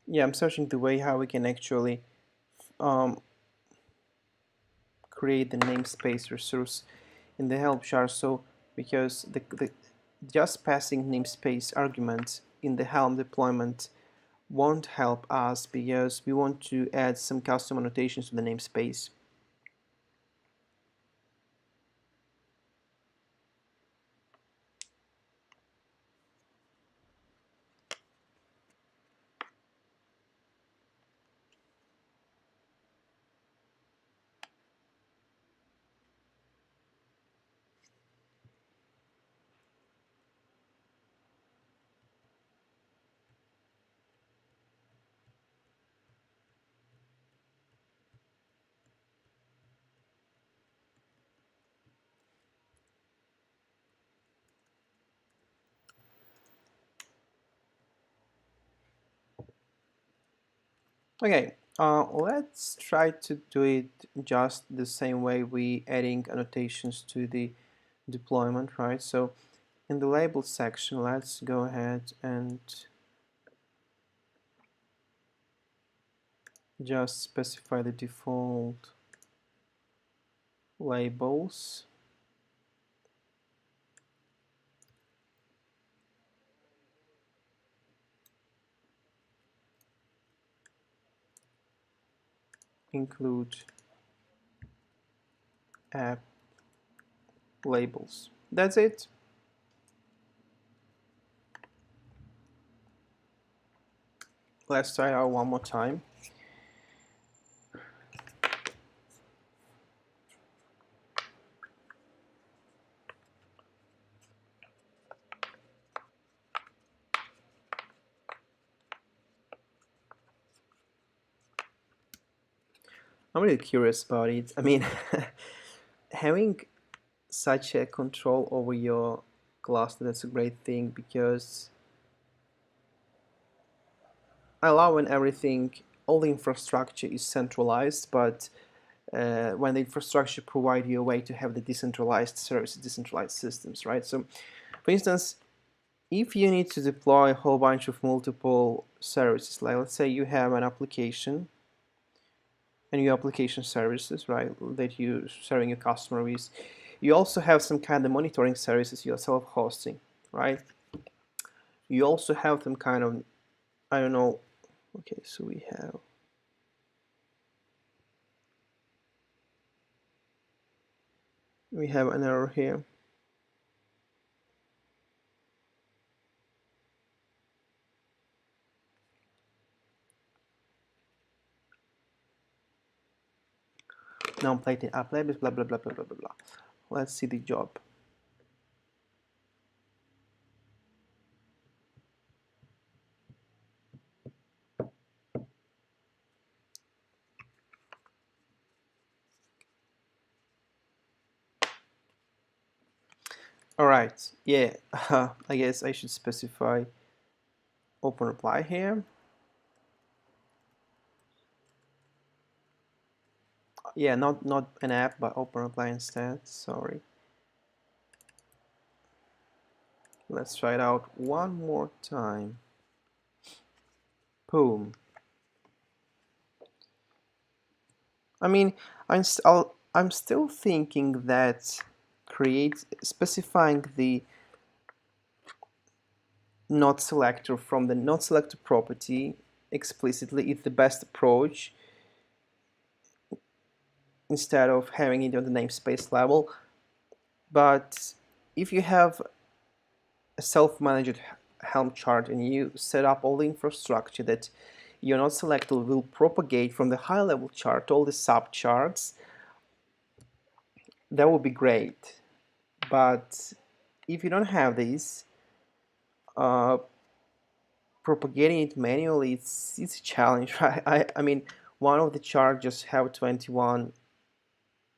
Yeah, I'm searching the way how we can actually create the namespace resource in the help chart. So because the just passing namespace arguments in the Helm deployment won't help us because we want to add some custom annotations to the namespace. Okay, let's try to do it just the same way we adding annotations to the deployment, right? So in the label section, let's go ahead and just specify the default labels. Include app labels. That's it. Let's try it out one more time. I'm really curious about it. I mean, having such a control over your cluster, that's a great thing, because I love when everything, all the infrastructure is centralized, but when the infrastructure provide you a way to have the decentralized services, decentralized systems, right? So, for instance, if you need to deploy a whole bunch of multiple services, like let's say you have an application and your application services, right, that you're serving your customer with, you also have some kind of monitoring services you're self-hosting, right? You also have some kind of, I don't know, okay, so we have an error here. Non-plated app labels, blah, blah, blah, blah, blah, blah, blah. Let's see the job. All right, yeah, I guess I should specify Openreplay here. Yeah, not an app, but Openreplay instead, sorry. Let's try it out one more time. Boom. I mean, I'm still thinking that specifying the not selector from the not selector property explicitly is the best approach instead of having it on the namespace level. But if you have a self-managed Helm chart and you set up all the infrastructure that your not selector will propagate from the high level chart, all the subcharts, that would be great. But if you don't have these, propagating it manually, it's a challenge, right? I mean, one of the charts just have 21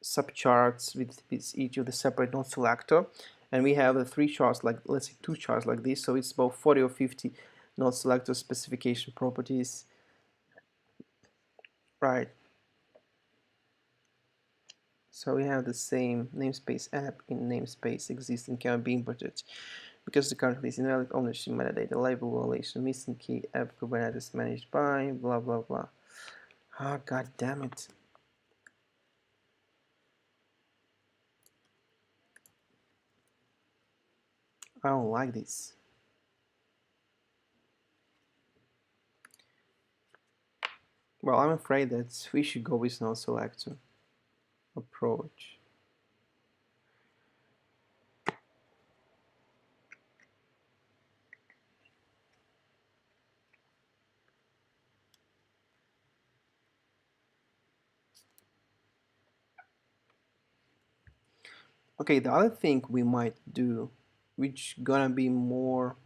subcharts with each of the separate node selector, and we have the three charts, like let's say two charts like this, so it's about 40 or 50 node selector specification properties, right? So we have the same namespace app in namespace existing cannot be imported because the currently is invalid ownership metadata label violation missing key app Kubernetes managed by blah blah blah. Ah, god damn it. I don't like this. Well, I'm afraid that we should go with node selector approach. Okay, the other thing we might do, which gonna be more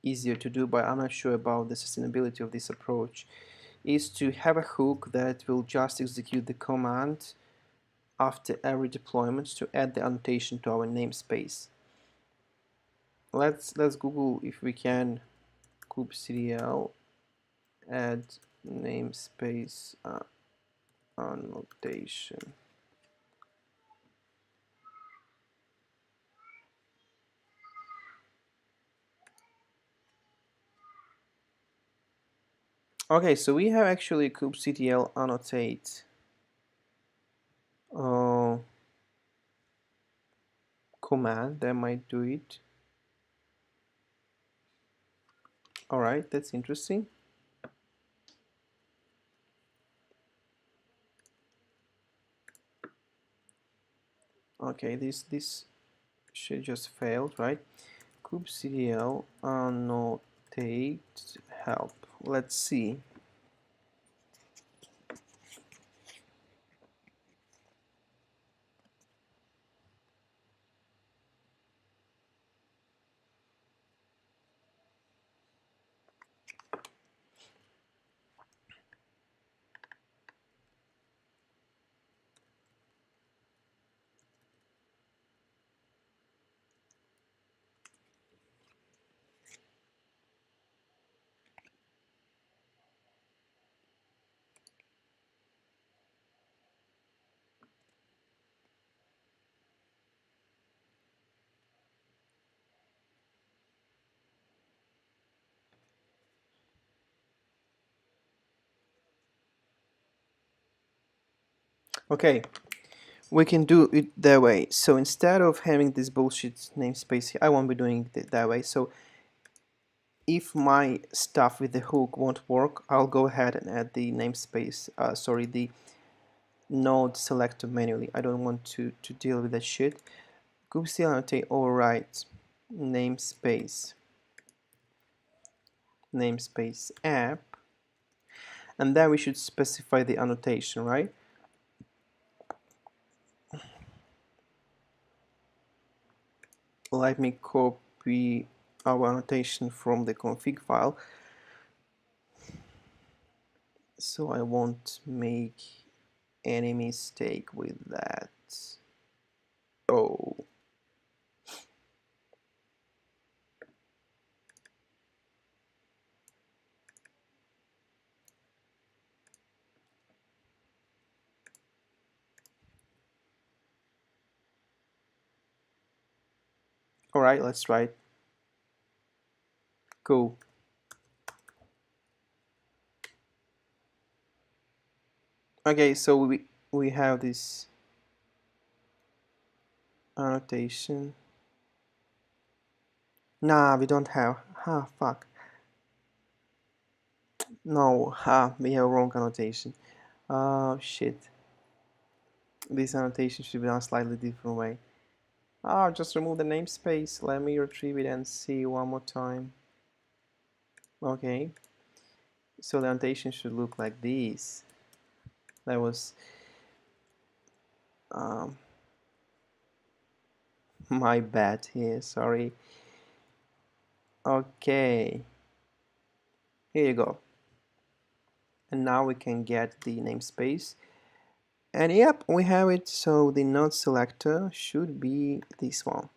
easier to do, but I'm not sure about the sustainability of this approach, is to have a hook that will just execute the command after every deployment to add the annotation to our namespace. Let's Google if we can kubectl add namespace annotation. Okay, so we have actually kubectl annotate command that might do it. All right, that's interesting. Okay, this should just failed, right? Kubectl annotate help. Let's see. Okay, we can do it that way. So instead of having this bullshit namespace here, I won't be doing it that way. So if my stuff with the hook won't work, I'll go ahead and add the namespace, the node selector manually. I don't want to deal with that shit. Kubectl annotate override namespace app, and then we should specify the annotation, right? Let me copy our annotation from the config file so I won't make any mistake with that. Oh, all right, let's try it. Cool. Okay, so we have this annotation. Nah, we don't have. Fuck. No, we have wrong annotation. Oh shit. This annotation should be done slightly different way. Just remove the namespace. Let me retrieve it and see one more time. Okay. So the annotation should look like this. That was my bad here, sorry. Okay. Here you go. And now we can get the namespace. And yep, we have it. So the node selector should be this one.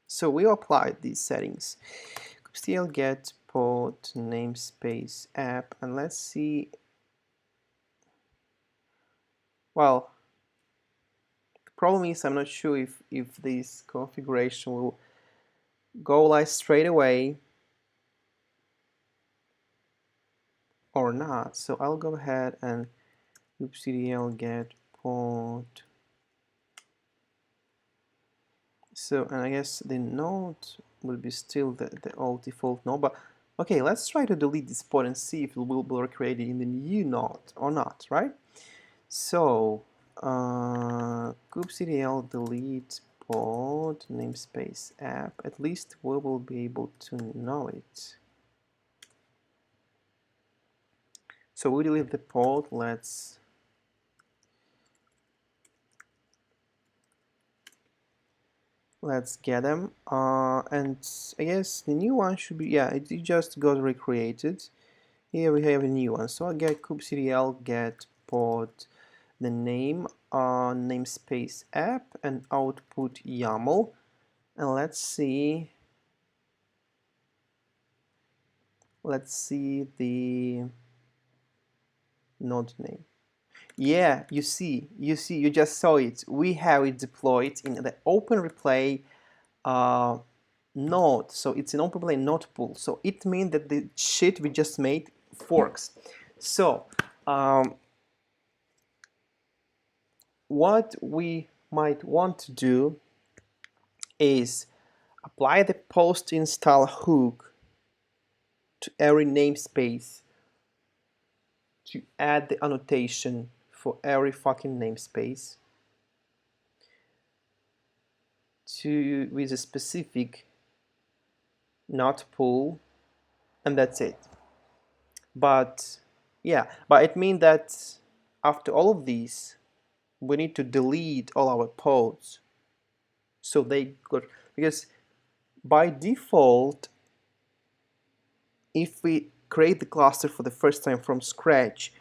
So we applied these settings. Kubectl get port namespace app, and let's see. Well, the problem is I'm not sure if this configuration will go live straight away or not. So I'll go ahead and kubectl get port. So, and I guess the node will be still the old default node, but okay, let's try to delete this port and see if it will be recreated in the new node or not, right? So, kubectl delete port namespace app, at least we will be able to know it. So we delete the port, let's get them, and I guess the new one should be, yeah, it just got recreated. Here we have a new one, so I get kubectl get port the name namespace app and output YAML, and let's see the node name. Yeah, you see, you just saw it. We have it deployed in the Openreplay node. So it's an Openreplay node pool. So it means that the shit we just made forks. So what we might want to do is apply the post install hook to every namespace to add the annotation for every fucking namespace to with a specific not pool, and that's it. But yeah, but it means that after all of these we need to delete all our pods so they got, because by default if we create the cluster for the first time from scratch,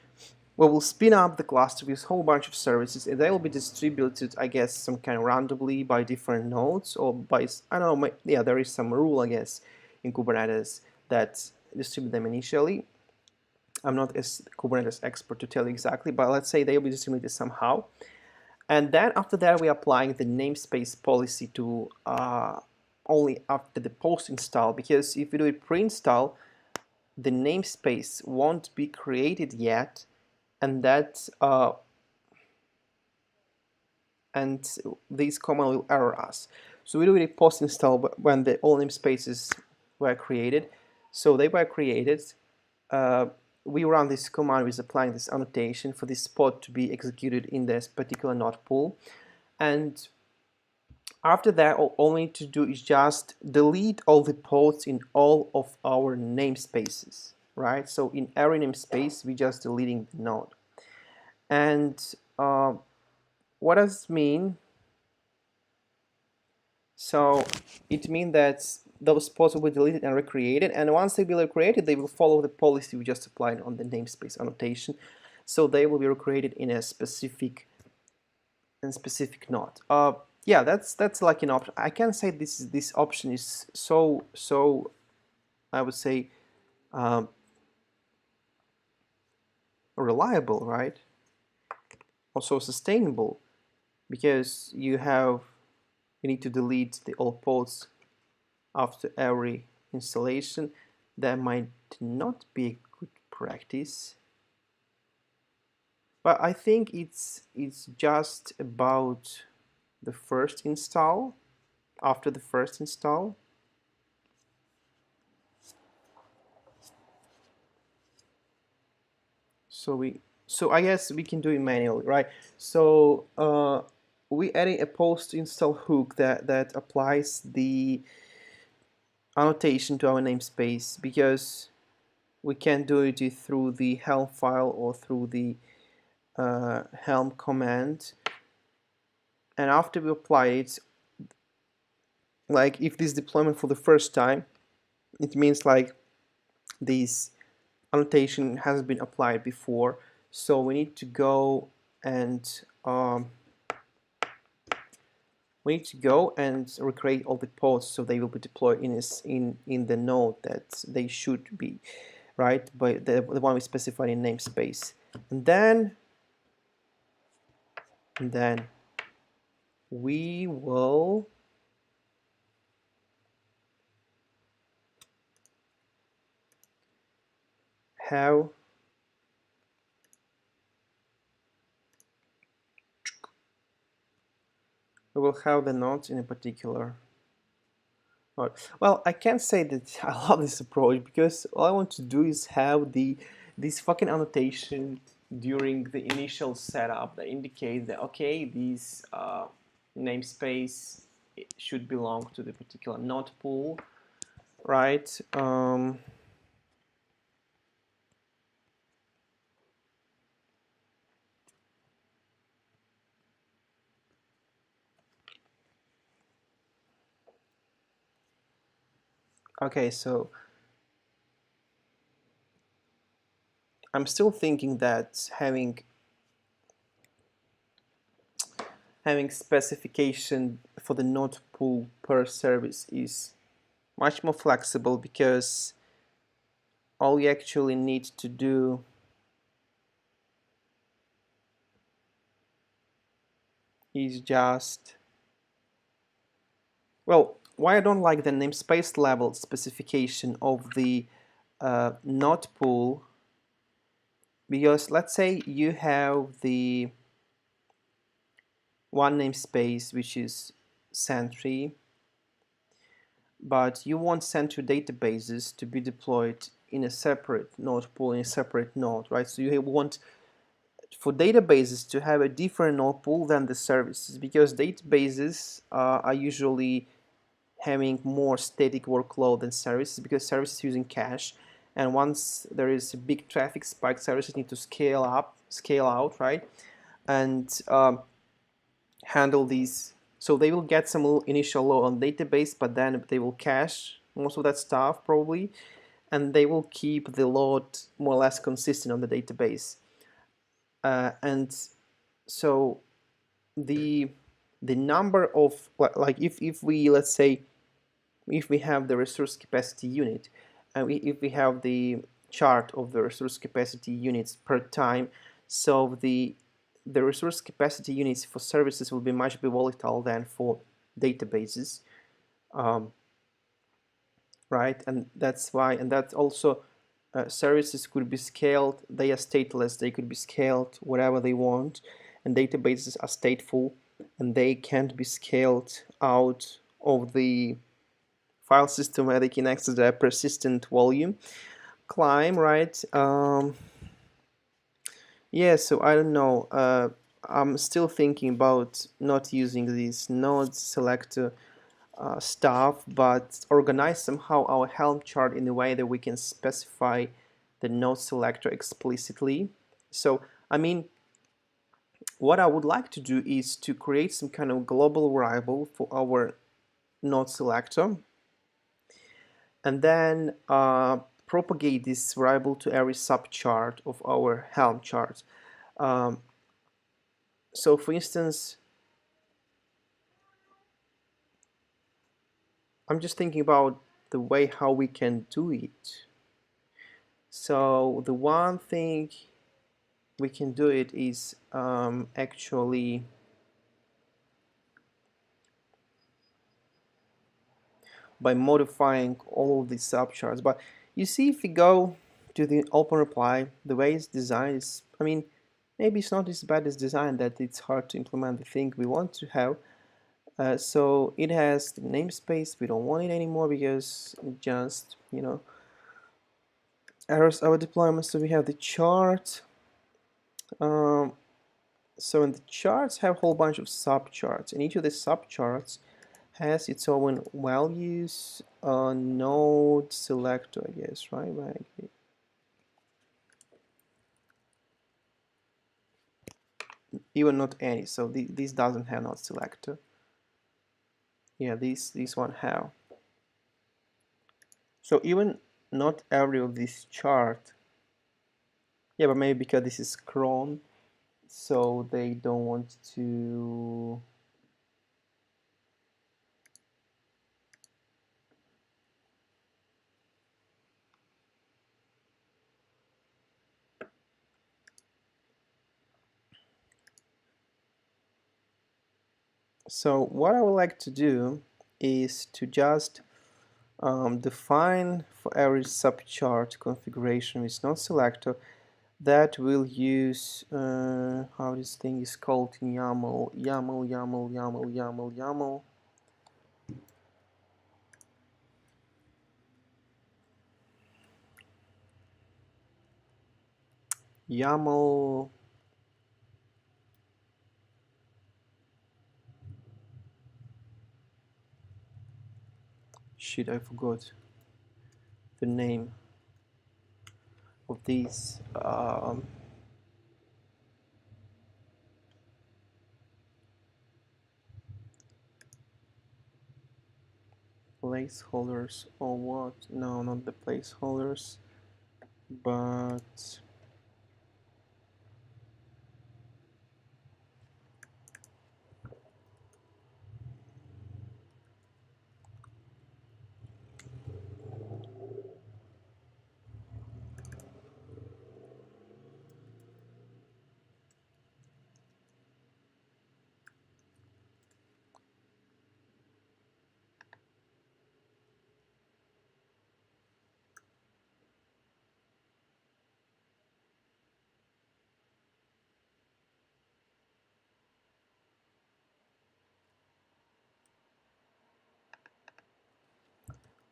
we will spin up the cluster with a whole bunch of services, and they will be distributed, I guess, some kind of randomly by different nodes, or by, I don't know, yeah, there is some rule, I guess, in Kubernetes that distribute them initially. I'm not a Kubernetes expert to tell you exactly, but let's say they will be distributed somehow. And then after that, we're applying the namespace policy to only after the post install, because if you do it pre-install, the namespace won't be created yet, and that and this command will error us. So we do it post install when the all namespaces were created. So they were created. We run this command with applying this annotation for this pod to be executed in this particular node pool, and after that, all we need to do is just delete all the pods in all of our namespaces, right? So in every namespace, we just deleting the node. And what does it mean? So it means that those pods will be deleted and recreated, and once they will be recreated, they will follow the policy we just applied on the namespace annotation. So they will be recreated in a specific node. Yeah, that's like an option. I can say this option is so I would say reliable, right? Also sustainable, because you need to delete the old pods after every installation. That might not be a good practice, but I think it's just about the first install. After the first install, so I guess we can do it manually, right? So we adding a post install hook that applies the annotation to our namespace, because we can do it through the helm file or through the helm command. And after we apply it, like if this deployment for the first time, it means like this annotation has been applied before, so we need to go and recreate all the pods so they will be deployed in the node that they should be, right? But the one we specified in namespace, and then we will have the nodes in a particular. Well, I can't say that I love this approach, because all I want to do is have this fucking annotation during the initial setup that indicates that, okay, this namespace should belong to the particular node pool, right? Okay, so I'm still thinking that having specification for the node pool per service is much more flexible, because all you actually need to do is just, well, why I don't like the namespace level specification of the node pool, because let's say you have the one namespace which is Sentry, but you want Sentry databases to be deployed in a separate node pool, in a separate node, right? So you want for databases to have a different node pool than the services, because databases are usually having more static workload than services, because services using cache, and once there is a big traffic spike, services need to scale up, scale out, right, and handle these. So they will get some initial load on database, but then they will cache most of that stuff probably, and they will keep the load more or less consistent on the database. And so the number of, like if we, let's say, if we have the resource capacity unit, and if we have the chart of the resource capacity units per time, so the resource capacity units for services will be much more volatile than for databases, right? And that's why, and that also services could be scaled. They are stateless. They could be scaled whatever they want, and databases are stateful, and they can't be scaled out of the file system where they can access the persistent volume climb, right? Yeah, so I don't know. I'm still thinking about not using this node selector stuff, but organize somehow our Helm chart in a way that we can specify the node selector explicitly. So, I mean, what I would like to do is to create some kind of global variable for our node selector, and then propagate this variable to every subchart of our Helm chart. So for instance, I'm just thinking about the way how we can do it. So the one thing we can do it is actually by modifying all of these subcharts. But you see, if we go to the Openreplay, the way it's designed is, I mean, maybe it's not as bad as designed that it's hard to implement the thing we want to have. So it has the namespace. We don't want it anymore because it just, you know, errors our deployment. So we have the chart. So in the charts have a whole bunch of subcharts, and each of the subcharts has its own values. Node selector, I guess, right? Even not any. So this doesn't have node selector. Yeah, these one have. So even not every of this chart. Yeah, but maybe because this is cron, so they don't want to. So what I would like to do is to just define for every subchart configuration with node selector that will use how this thing is called in YAML, YAML. Shit, I forgot the name of these. Placeholders or what? No, not the placeholders, but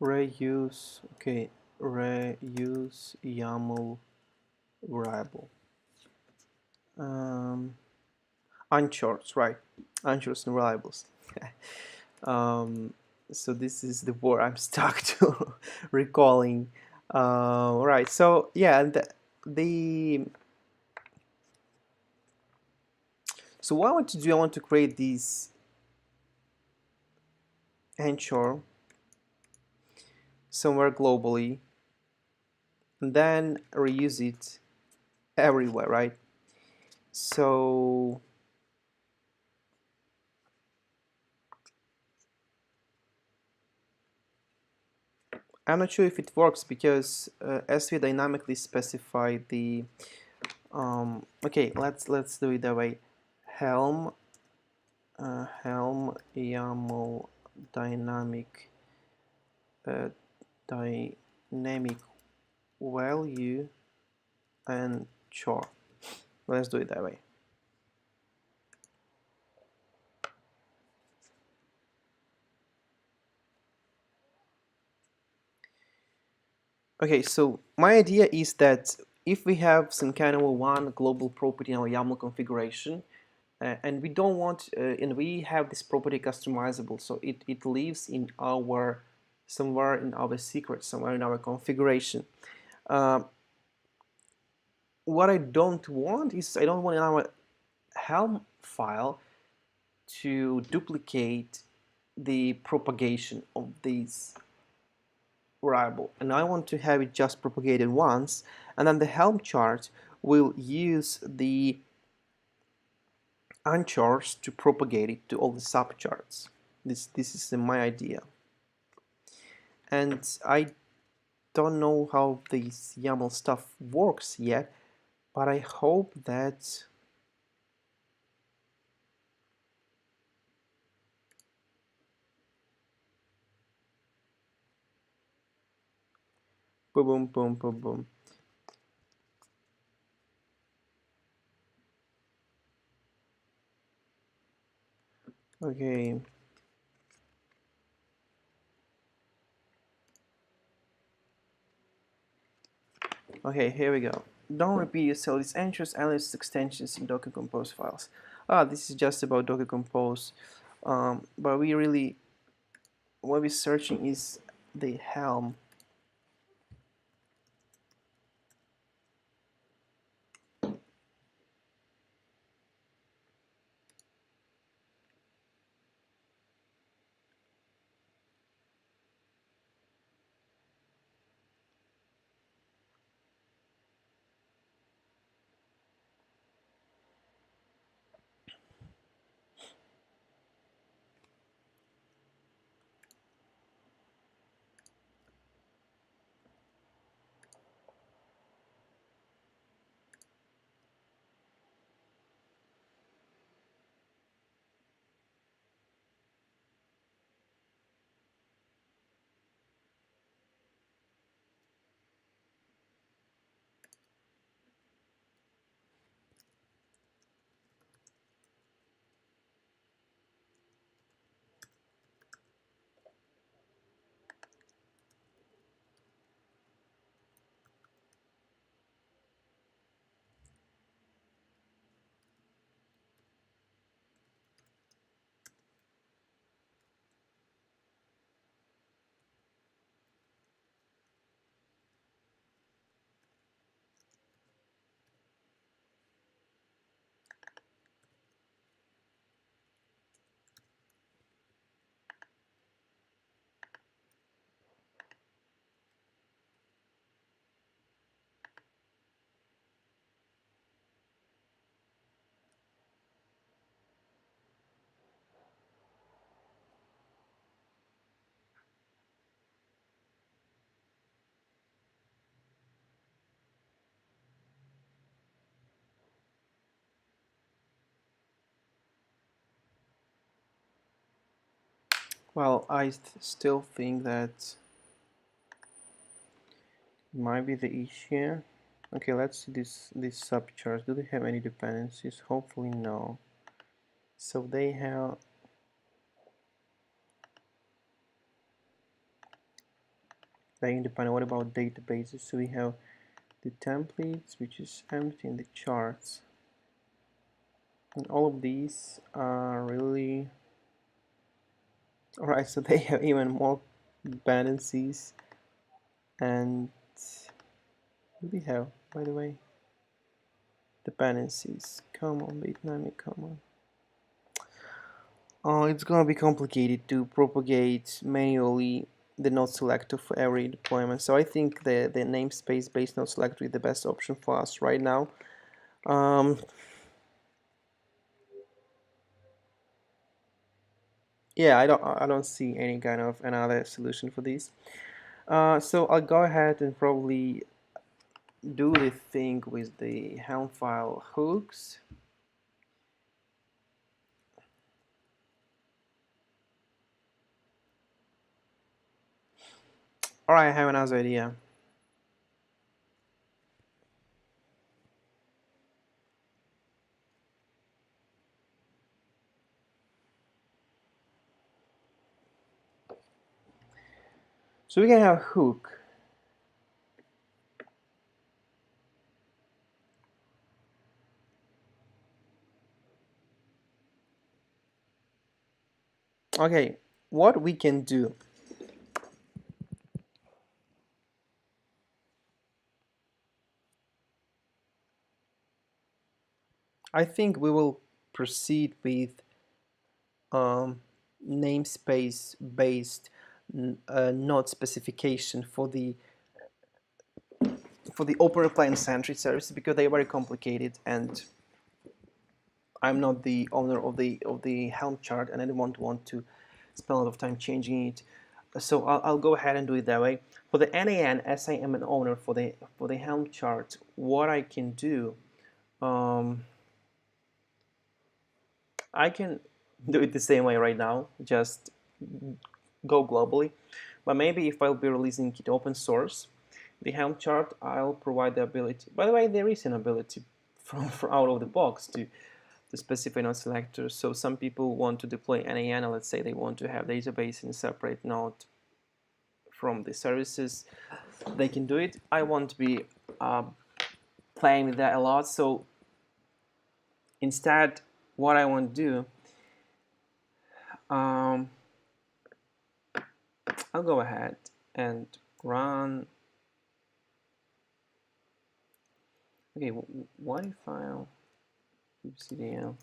reuse, okay, reuse YAML variable. Uncharts, right? Uncharts and variables. um, so this is the word I'm stuck to recalling. Right. So yeah, so what I want to do, I want to create this anchor somewhere globally, and then reuse it everywhere, right? So I'm not sure if it works because as we dynamically specify the okay, let's do it that way. Helm Helm YAML dynamic dynamic value and char. Let's do it that way. Okay, so my idea is that if we have some kind of one global property in our YAML configuration, and we don't want, and we have this property customizable, so it lives in our, somewhere in our secret, somewhere in our configuration. What I don't want is, I don't want in our Helm file to duplicate the propagation of this variable, and I want to have it just propagated once, and then the Helm chart will use the uncharts to propagate it to all the subcharts. This is my idea, and I don't know how this YAML stuff works yet, but I hope that boom boom boom boom boom. Okay. Okay, here we go. Don't repeat yourself. These entries and its extensions in Docker Compose files. This is just about Docker Compose. But we really, what we're searching is the Helm. Well, I still think that might be the issue. Okay, let's see these subcharts. Do they have any dependencies? Hopefully no. So they have They're independent. What about databases? So we have the templates, which is empty, and the charts. And all of these are really alright. So they have even more dependencies. And what do we have, by the way? Dependencies. Come on, Vietnam, come on. Oh, it's gonna be complicated to propagate manually the node selector for every deployment. So I think the namespace based node selector is the best option for us right now. Yeah, I don't see any kind of another solution for this. So I'll go ahead and probably do the thing with the Helm file hooks. Or I have another idea. So we can have hook. Okay, what we can do. I think we will proceed with namespace based node specification for the Openreplay and Sentry services because they are very complicated, and I'm not the owner of the Helm chart, and I don't want to spend a lot of time changing it. So I'll go ahead and do it that way. For the N8N, as I am an owner for the Helm chart, what I can do, I can do it the same way right now, just go globally. But maybe if I'll be releasing it open source, the Helm chart, I'll provide the ability. By the way, there is an ability from out of the box to specify node selectors. So some people want to deploy N8N, let's say they want to have database in a separate node from the services. They can do it. I won't be playing with that a lot. So instead, what I want to do, I'll go ahead and run. Okay, what if I'll kubectl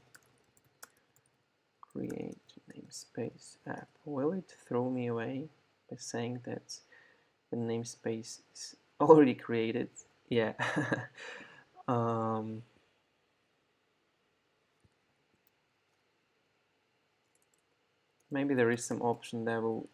create namespace app? Will it throw me away by saying that the namespace is already created? Yeah. Maybe there is some option that will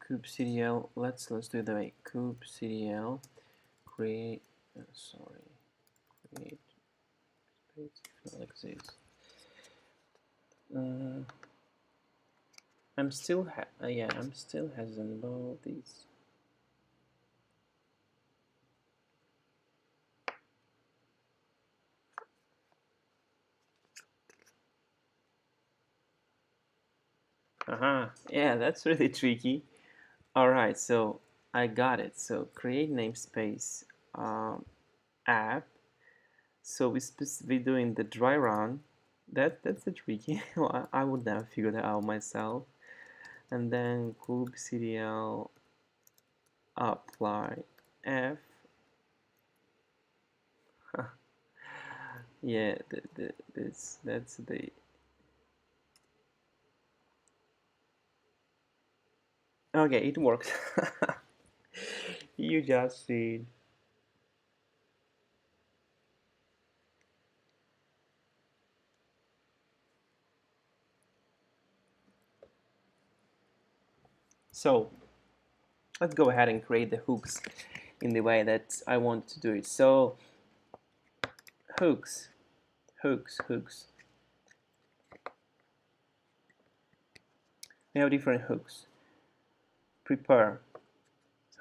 kubectl. Let's do it that way. Kubectl create. Sorry, create space like this. I'm still I'm still hesitant about this. Yeah, that's really tricky. All right, so I got it. So create namespace app. So we're supposed to be doing the dry run. That's a tricky. I would never figure that out myself. And then kubectl apply f. Yeah, that's the. Okay, it works. You just see. So let's go ahead and create the hooks in the way that I want to do it. So hooks, hooks. We have different hooks. Prepare.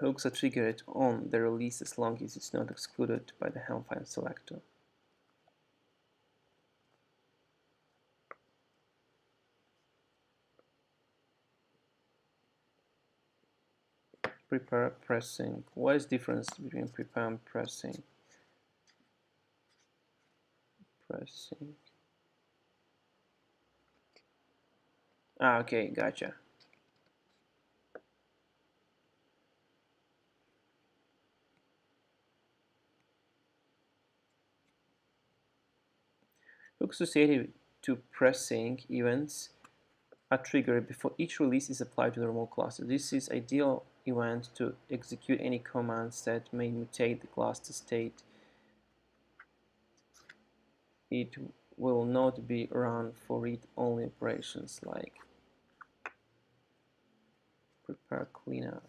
Hooks are triggered on the release as long as it's not excluded by the helm file selector. Prepare, pressing. What is the difference between prepare and pressing? Pressing. Okay, gotcha. Hooks associated to pressing events are triggered before each release is applied to the remote cluster. This is ideal event to execute any commands that may mutate the cluster state. It will not be run for read-only operations like prepare cleanup.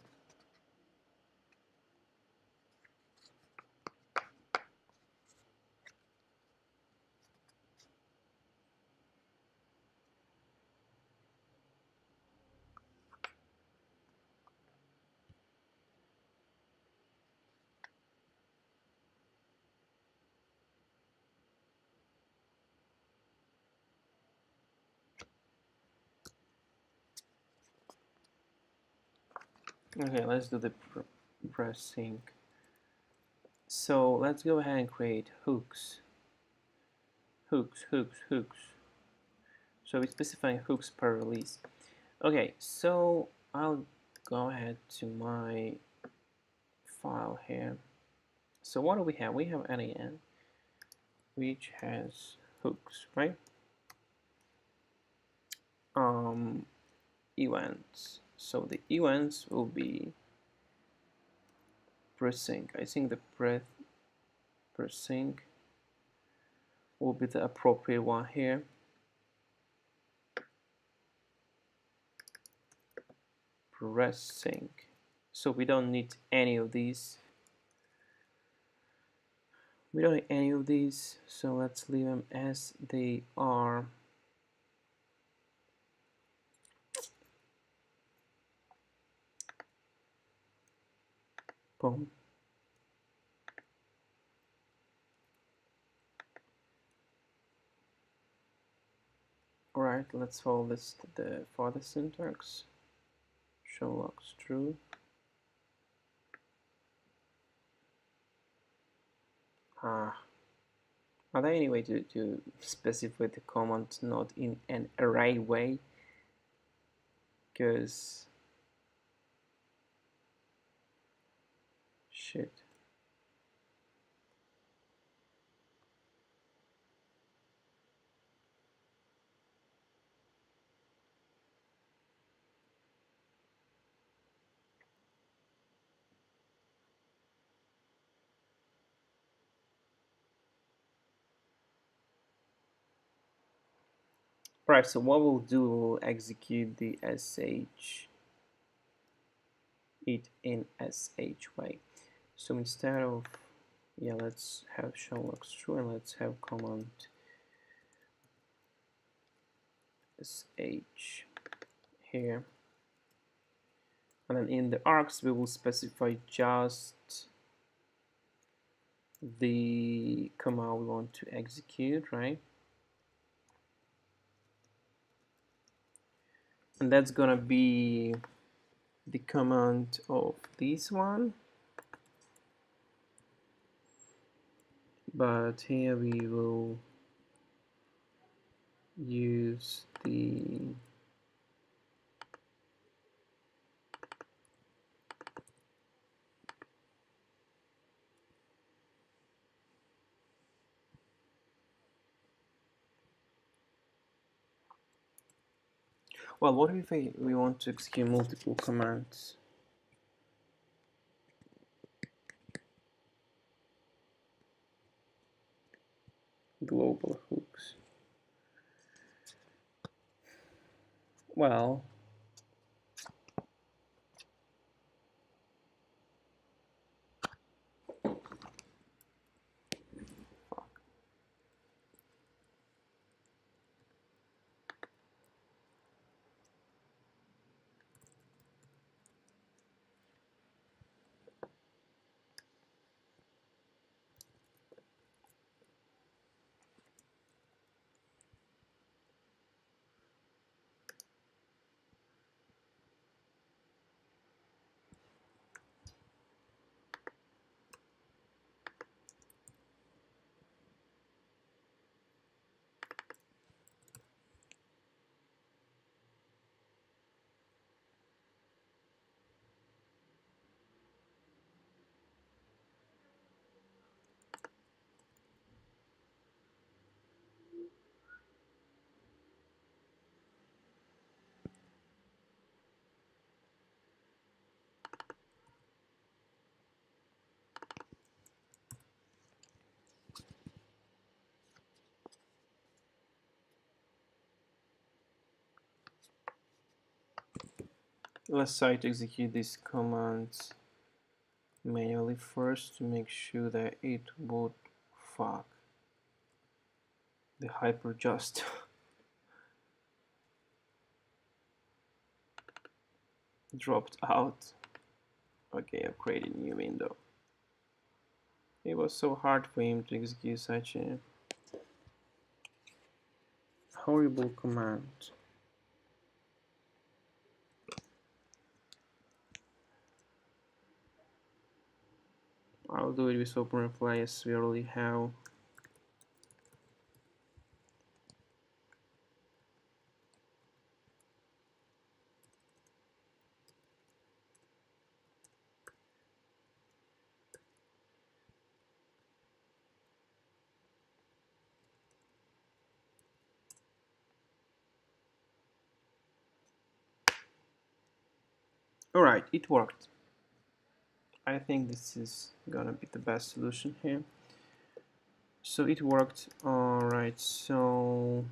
Okay, let's do the pressing. So let's go ahead and create hooks. Hooks. So we're specifying hooks per release. Okay, so I'll go ahead to my file here. So what do we have? We have N8N, which has hooks, right? Events. So the events will be pressing. I think the pressing will be the appropriate one here. Pressing. So we don't need any of these. We don't need any of these, so let's leave them as they are. Boom. Alright, let's follow this for the syntax. Show logs true. Are there any way to specify the command not in an array way? Because shit. Right, so what we'll do, we'll execute the sh it in sh way. So instead of, yeah, let's have show logs true and let's have command sh here. And then in the args we will specify just the command we want to execute, right? and that's gonna be the command of this one, but here we will use the well, what if we want to execute multiple commands? Global hooks. Well, let's try to execute these commands manually first to make sure that it would fuck the hyperjust. Dropped out. Okay, I've created a new window. It was so hard for him to execute such a horrible command. I'll do it with Openreplay as we already have. Alright, it worked. I think this is gonna be the best solution here. So it worked. Alright, so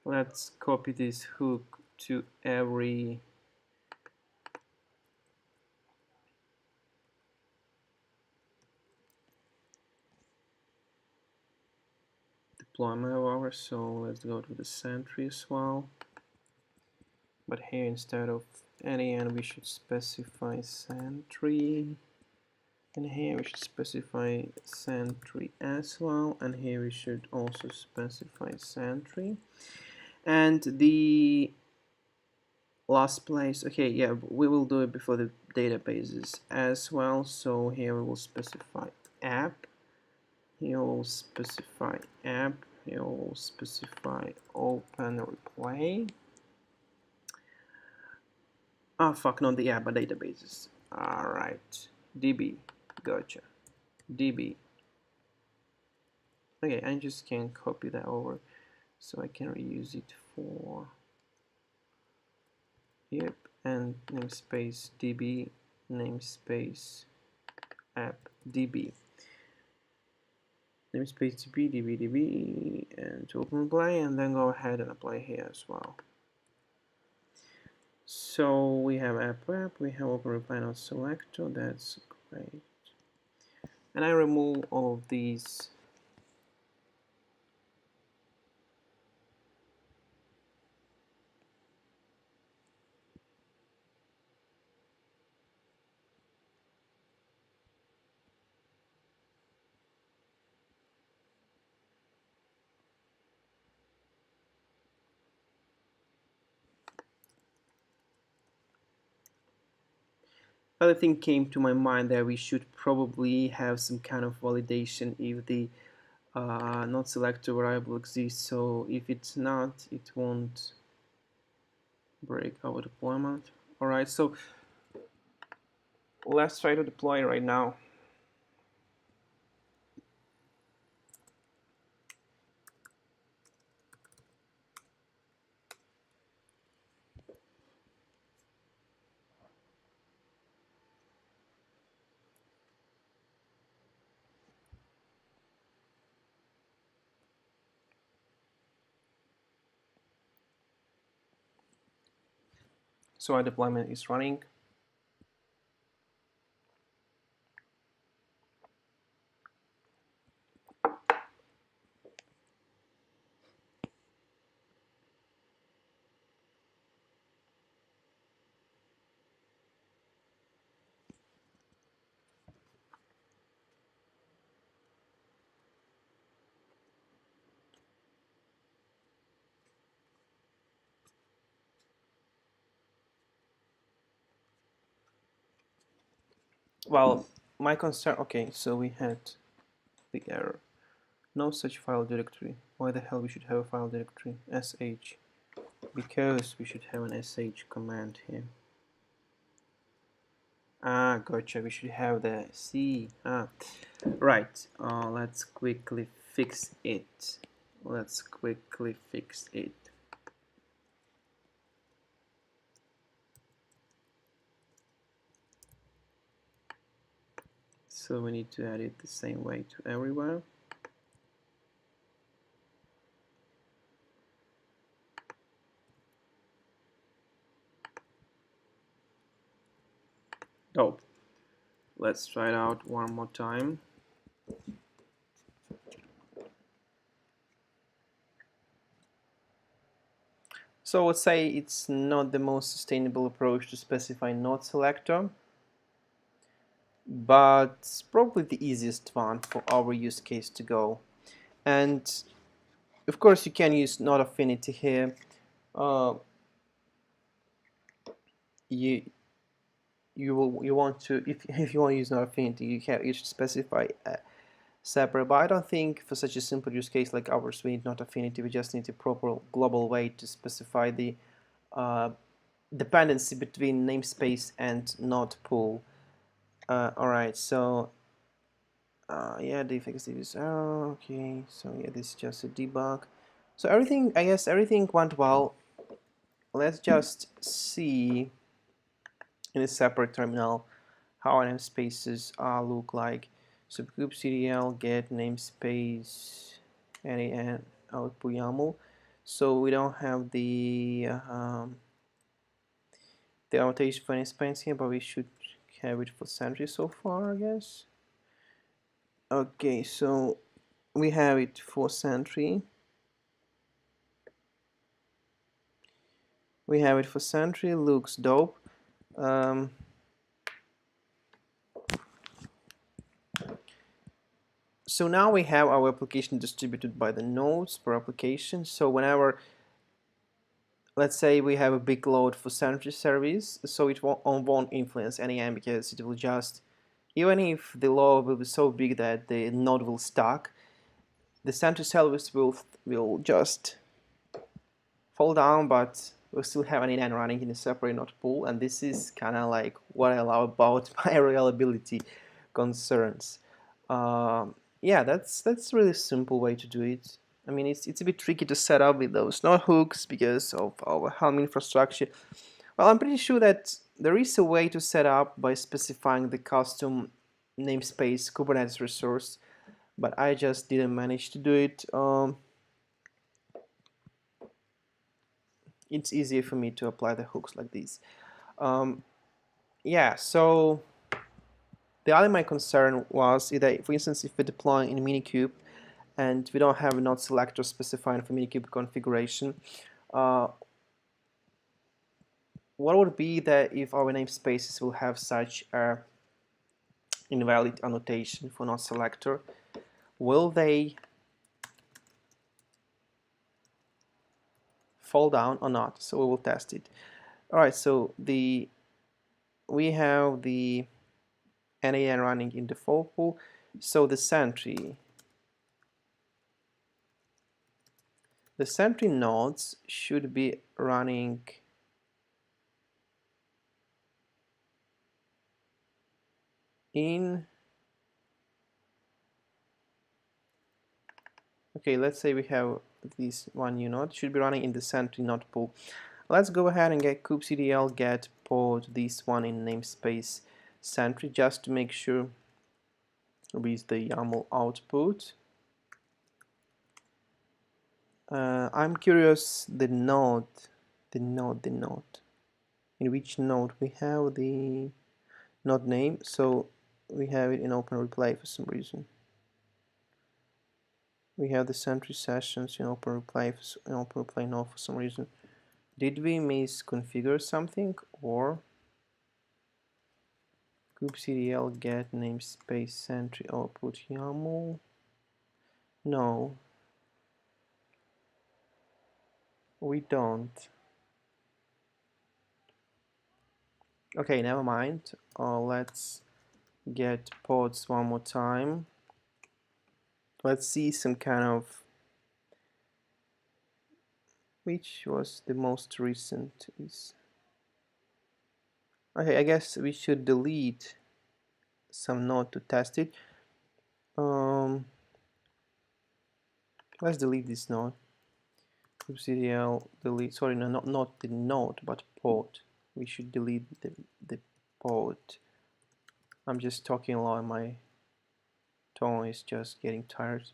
let's copy this hook to every deployment of ours. So let's go to the Sentry as well. But here instead of N8N we should specify Sentry. And here we should specify Sentry as well. And here we should also specify Sentry. And the last place, okay, yeah, we will do it before the databases as well. So here we will specify app. Here we'll specify app. Here we'll specify Openreplay. Oh fuck, not the app, but databases. Alright, DB, gotcha. DB. Okay, I just can copy that over so I can reuse it for, yep, and namespace DB, namespace app DB. Namespace DB, and to Openreplay, and then go ahead and apply here as well. So we have app, we have Openreplay not selector, that's great. And I remove all of these Other thing came to my mind that we should probably have some kind of validation if the not selector variable exists. So if it's not, it won't break our deployment. All right, so let's try to deploy right now. So our deployment is running. Well, my concern, okay, so we had the error. No such file directory. Why the hell we should have a file directory? sh. Because we should have an sh command here. Ah, gotcha. We should have the C. Right. Let's quickly fix it. Let's quickly fix it. So we need to add it the same way to everywhere. Oh, let's try it out one more time. So let's say it's not the most sustainable approach to specify node selector, but it's probably the easiest one for our use case to go. And of course you can use node affinity here. You want to, if you want to use node affinity, you should specify separate. But I don't think for such a simple use case like ours we need node affinity. We just need a proper global way to specify the dependency between namespace and node pool. Alright, so yeah, the effective is okay. So yeah, this is just a debug. So everything, I guess everything went well. Let's just see in a separate terminal how our namespaces look like. So kubectl get namespace N8N output YAML. So we don't have the annotation for namespace here, but we should have it for Sentry so far, I guess. Okay, so we have it for Sentry. We have it for Sentry, looks dope. So now we have our application distributed by the nodes per application. So whenever, let's say we have a big load for Sentry service, so it won't influence N8N because it will just, even if the load will be so big that the node will stuck, the Sentry service will just fall down, but we'll still have N8N running in a separate node pool, and this is kind of like what I love about my reliability concerns. Yeah, that's a really simple way to do it. I mean, it's a bit tricky to set up with those node hooks because of our Helm infrastructure. Well, I'm pretty sure that there is a way to set up by specifying the custom namespace Kubernetes resource, but I just didn't manage to do it. It's easier for me to apply the hooks like these. Yeah, so the other my concern was that, for instance, if we're deploying in Minikube and we don't have a node selector specifying for Minikube configuration, what would be that if our namespaces will have such a invalid annotation for node selector? Will they fall down or not? So we will test it. All right, so the we have the N8N running in default pool, so the Sentry nodes should be running in, okay, let's say we have this one new node, should be running in the Sentry node pool. Let's go ahead and get kubectl get pod this one in namespace Sentry, just to make sure with the YAML output. I'm curious the node. In which node we have the node name? So we have it in Openreplay for some reason. We have the Sentry sessions in Openreplay node for some reason. Did we misconfigure something, or kubectl get namespace Sentry output YAML? No, we don't. Okay, never mind. Let's get pods one more time. Let's see some kind of, which was the most recent is. Okay, I guess we should delete some node to test it. Let's delete this node. kubectl delete, sorry, no, not the node, but pod. We should delete the pod. I'm just talking a lot and my tone is just getting tired.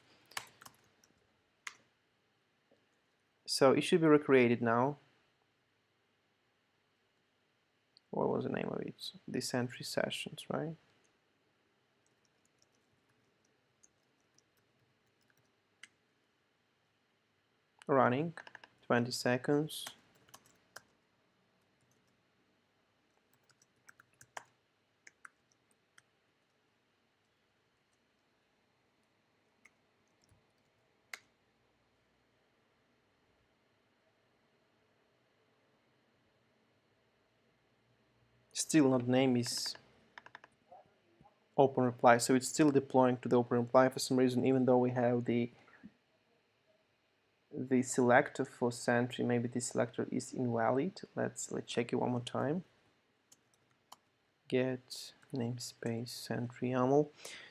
So it should be recreated now. What was the name of it? The Sentry sessions, right? Running, 20 seconds. Still not name is Openreplay, so it's still deploying to the Openreplay for some reason, even though we have the selector for Sentry. Maybe this selector is invalid. Let's check it one more time. Get namespace Sentry YAML.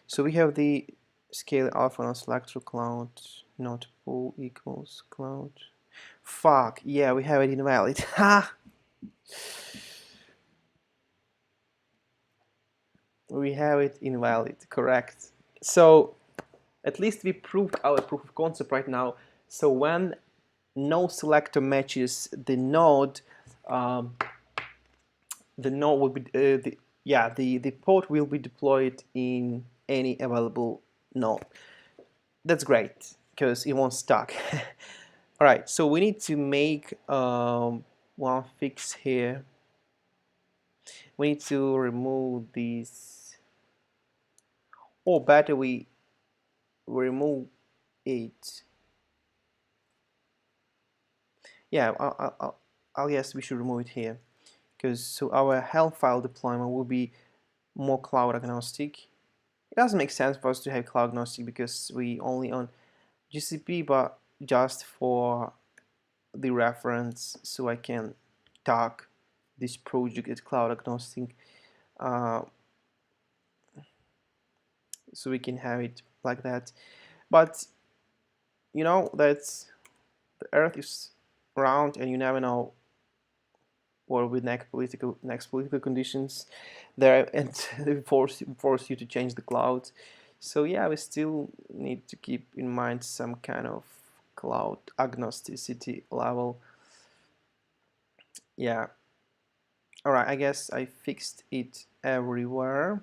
So we have the scale alpha on selector cloud not pool equals cloud. Fuck, yeah, we have it invalid. Ha! We have it invalid, correct. So at least we proved our proof of concept right now. So when no selector matches the node will be the pod will be deployed in any available node. That's great because it won't stuck. All right, so we need to make one fix here. We need to remove these, or better, we remove it. Yeah, I'll guess we should remove it here, because so our health file deployment will be more cloud agnostic. It doesn't make sense for us to have cloud agnostic because we only own GCP, but just for the reference, so I can tag this project as cloud agnostic, so we can have it like that. But you know that the earth is round and you never know what will next political conditions there, and they force you to change the cloud. So yeah, we still need to keep in mind some kind of cloud agnosticity level. Yeah. Alright, I guess I fixed it everywhere.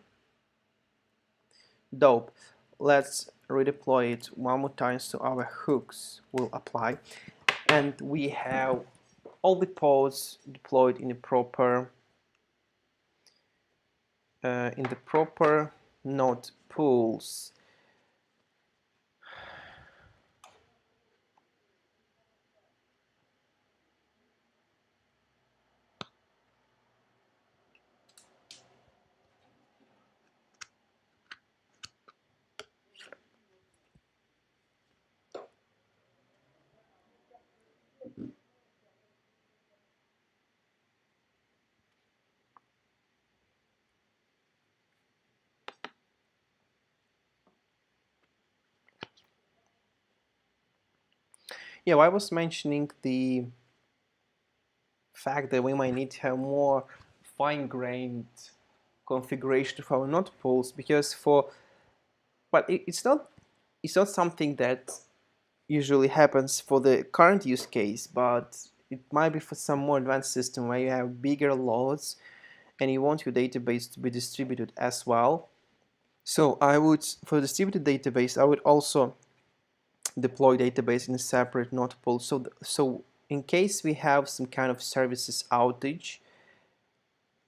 Dope. Let's redeploy it one more time so our hooks will apply. And we have all the pods deployed in the proper node pools. Yeah, well, I was mentioning the fact that we might need to have more fine-grained configuration of our node pools, because but it's not something that usually happens for the current use case, but it might be for some more advanced system where you have bigger loads and you want your database to be distributed as well. So for distributed database, I would also deploy database in a separate node pool. So in case we have some kind of services outage,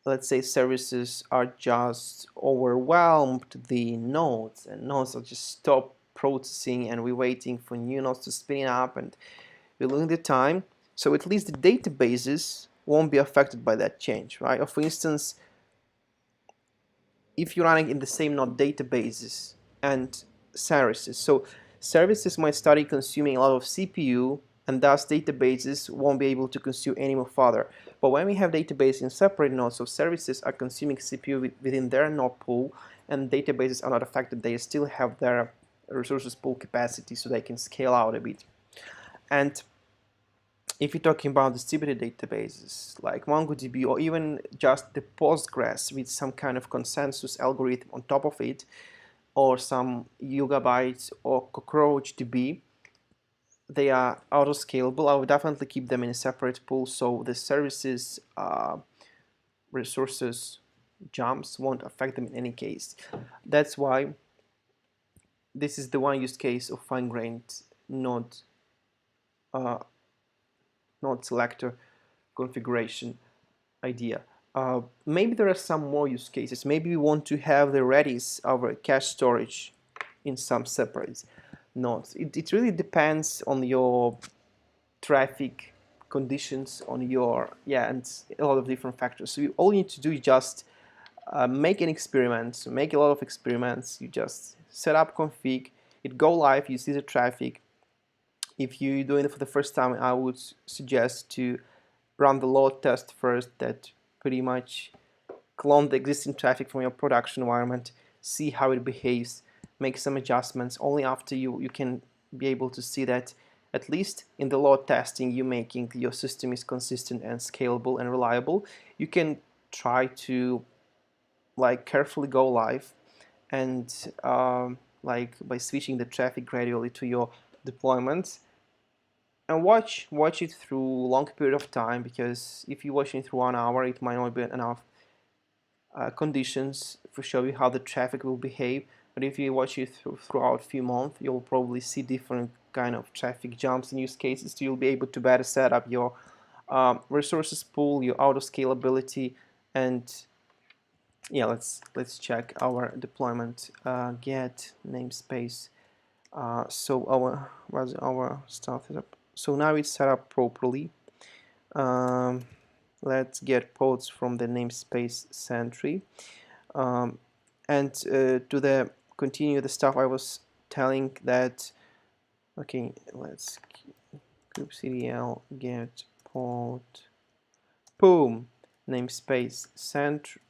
let's say services are just overwhelmed the nodes and nodes are just stop processing and we're waiting for new nodes to spin up and we're losing the time. So at least the databases won't be affected by that change, right? Or for instance, if you're running in the same node databases and services, so services might start consuming a lot of CPU and thus databases won't be able to consume any more further. But when we have databases in separate nodes, so services are consuming CPU within their node pool and databases are not affected, they still have their resources pool capacity so they can scale out a bit. And if you're talking about distributed databases like MongoDB or even just the Postgres with some kind of consensus algorithm on top of it, or some Yugabytes or CockroachDB, they are auto-scalable. I would definitely keep them in a separate pool so the services resources jumps won't affect them in any case. That's why this is the one use case of fine-grained node selector configuration idea. Maybe there are some more use cases. Maybe we want to have the Redis over cache storage in some separate nodes. It really depends on your traffic conditions, on your, and a lot of different factors. So all you need to do is just make an experiment, make a lot of experiments. You just set up config, it go live, you see the traffic. If you're doing it for the first time, I would suggest to run the load test first, that pretty much clone the existing traffic from your production environment, see how it behaves, make some adjustments. Only after you can be able to see that at least in the load testing you're making, your system is consistent and scalable and reliable. You can try to carefully go live and by switching the traffic gradually to your deployments, and watch it through a long period of time, because if you're watching through 1 hour, it might not be enough conditions to show you how the traffic will behave. But if you watch it throughout a few months, you'll probably see different kind of traffic jumps and use cases. So you'll be able to better set up your resources pool, your auto scalability, and yeah, let's check our deployment. Get namespace. So our stuff is up. So now it's set up properly. Let's get pods from the namespace Sentry. And to continue the stuff I was telling, that okay, let's kubectl get pod, boom, namespace Sentry.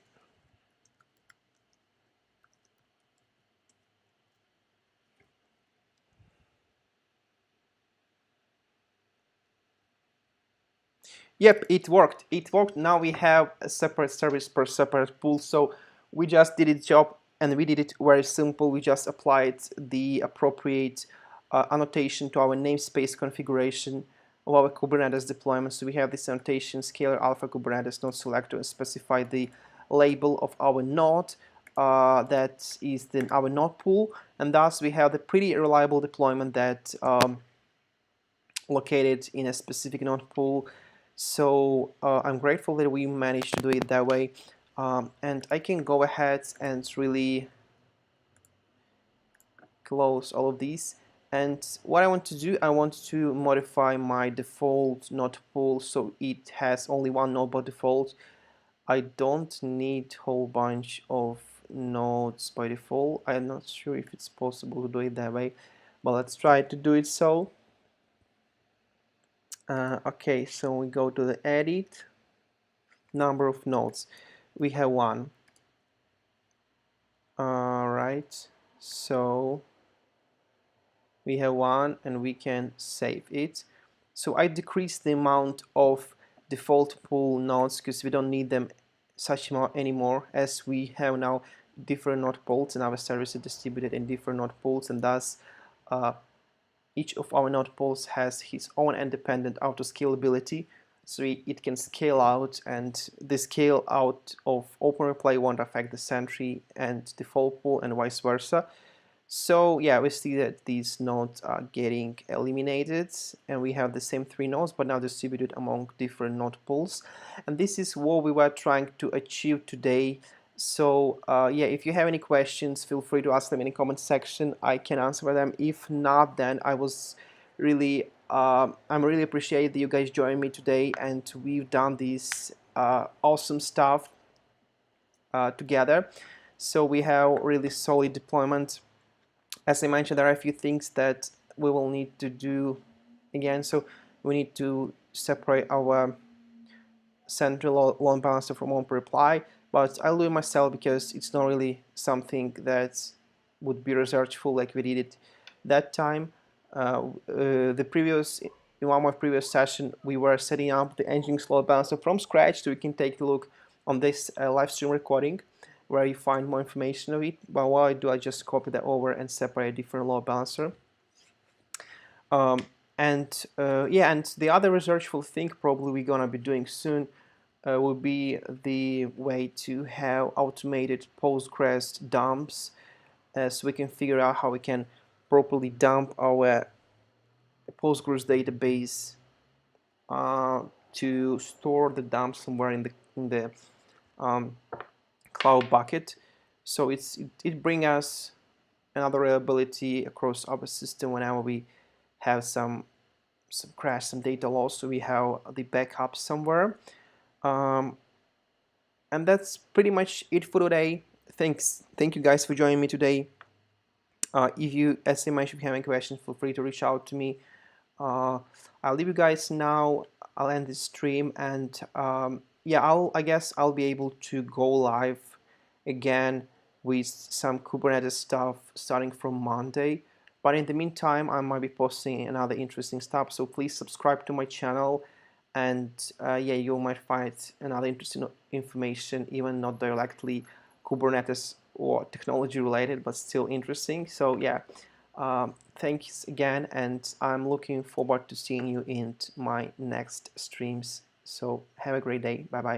Yep, it worked. It worked. Now we have a separate service per separate pool. So we just did its job, and we did it very simple. We just applied the appropriate annotation to our namespace configuration of our Kubernetes deployment. So we have this annotation, scalar alpha Kubernetes node selector, and specify the label of our node. That is then our node pool, and thus we have the pretty reliable deployment that located in a specific node pool. So I'm grateful that we managed to do it that way, and I can go ahead and really close all of these. And what I want to do, I want to modify my default node pool so it has only one node by default. I don't need a whole bunch of nodes by default. I'm not sure if it's possible to do it that way, but let's try to do it so. Okay, so we go to the edit, number of nodes. We have one. Alright, so we have one and we can save it. So I decreased the amount of default pool nodes because we don't need them such amount anymore, as we have now different node pools and our service is distributed in different node pools, and thus each of our node pools has its own independent auto-scalability, so it can scale out, and the scale out of Openreplay won't affect the Sentry and default pool and vice versa. So yeah, we see that these nodes are getting eliminated, and we have the same 3 nodes but now distributed among different node pools, and this is what we were trying to achieve today. So yeah, if you have any questions, feel free to ask them in the comment section. I can answer them. If not, then I'm really appreciate that you guys joined me today, and we've done this awesome stuff together. So we have really solid deployment. As I mentioned, there are a few things that we will need to do again. So we need to separate our Sentry load balancer from Openreplay, but I'll do it myself because it's not really something that would be researchful like we did it that time. In one of my previous session, we were setting up the Nginx Load Balancer from scratch, so you can take a look on this live stream recording where you find more information of it. But what I do, I just copy that over and separate a different load balancer. Yeah, and the other researchful thing probably we're gonna be doing soon will be the way to have automated Postgres dumps, so we can figure out how we can properly dump our Postgres database to store the dump somewhere in the cloud bucket. So it brings us another reliability across our system whenever we have some crash, some data loss, so we have the backup somewhere. And that's pretty much it for today. Thank you guys for joining me today. If you, as I mentioned, if you have any questions, feel free to reach out to me. I'll leave you guys now. I'll end this stream, and yeah, I guess I'll be able to go live again with some Kubernetes stuff starting from Monday. But in the meantime, I might be posting another interesting stuff, so please subscribe to my channel, and yeah, you might find another interesting information, even not directly Kubernetes or technology related, but still interesting. So yeah, thanks again, and I'm looking forward to seeing you in my next streams. So have a great day. Bye bye.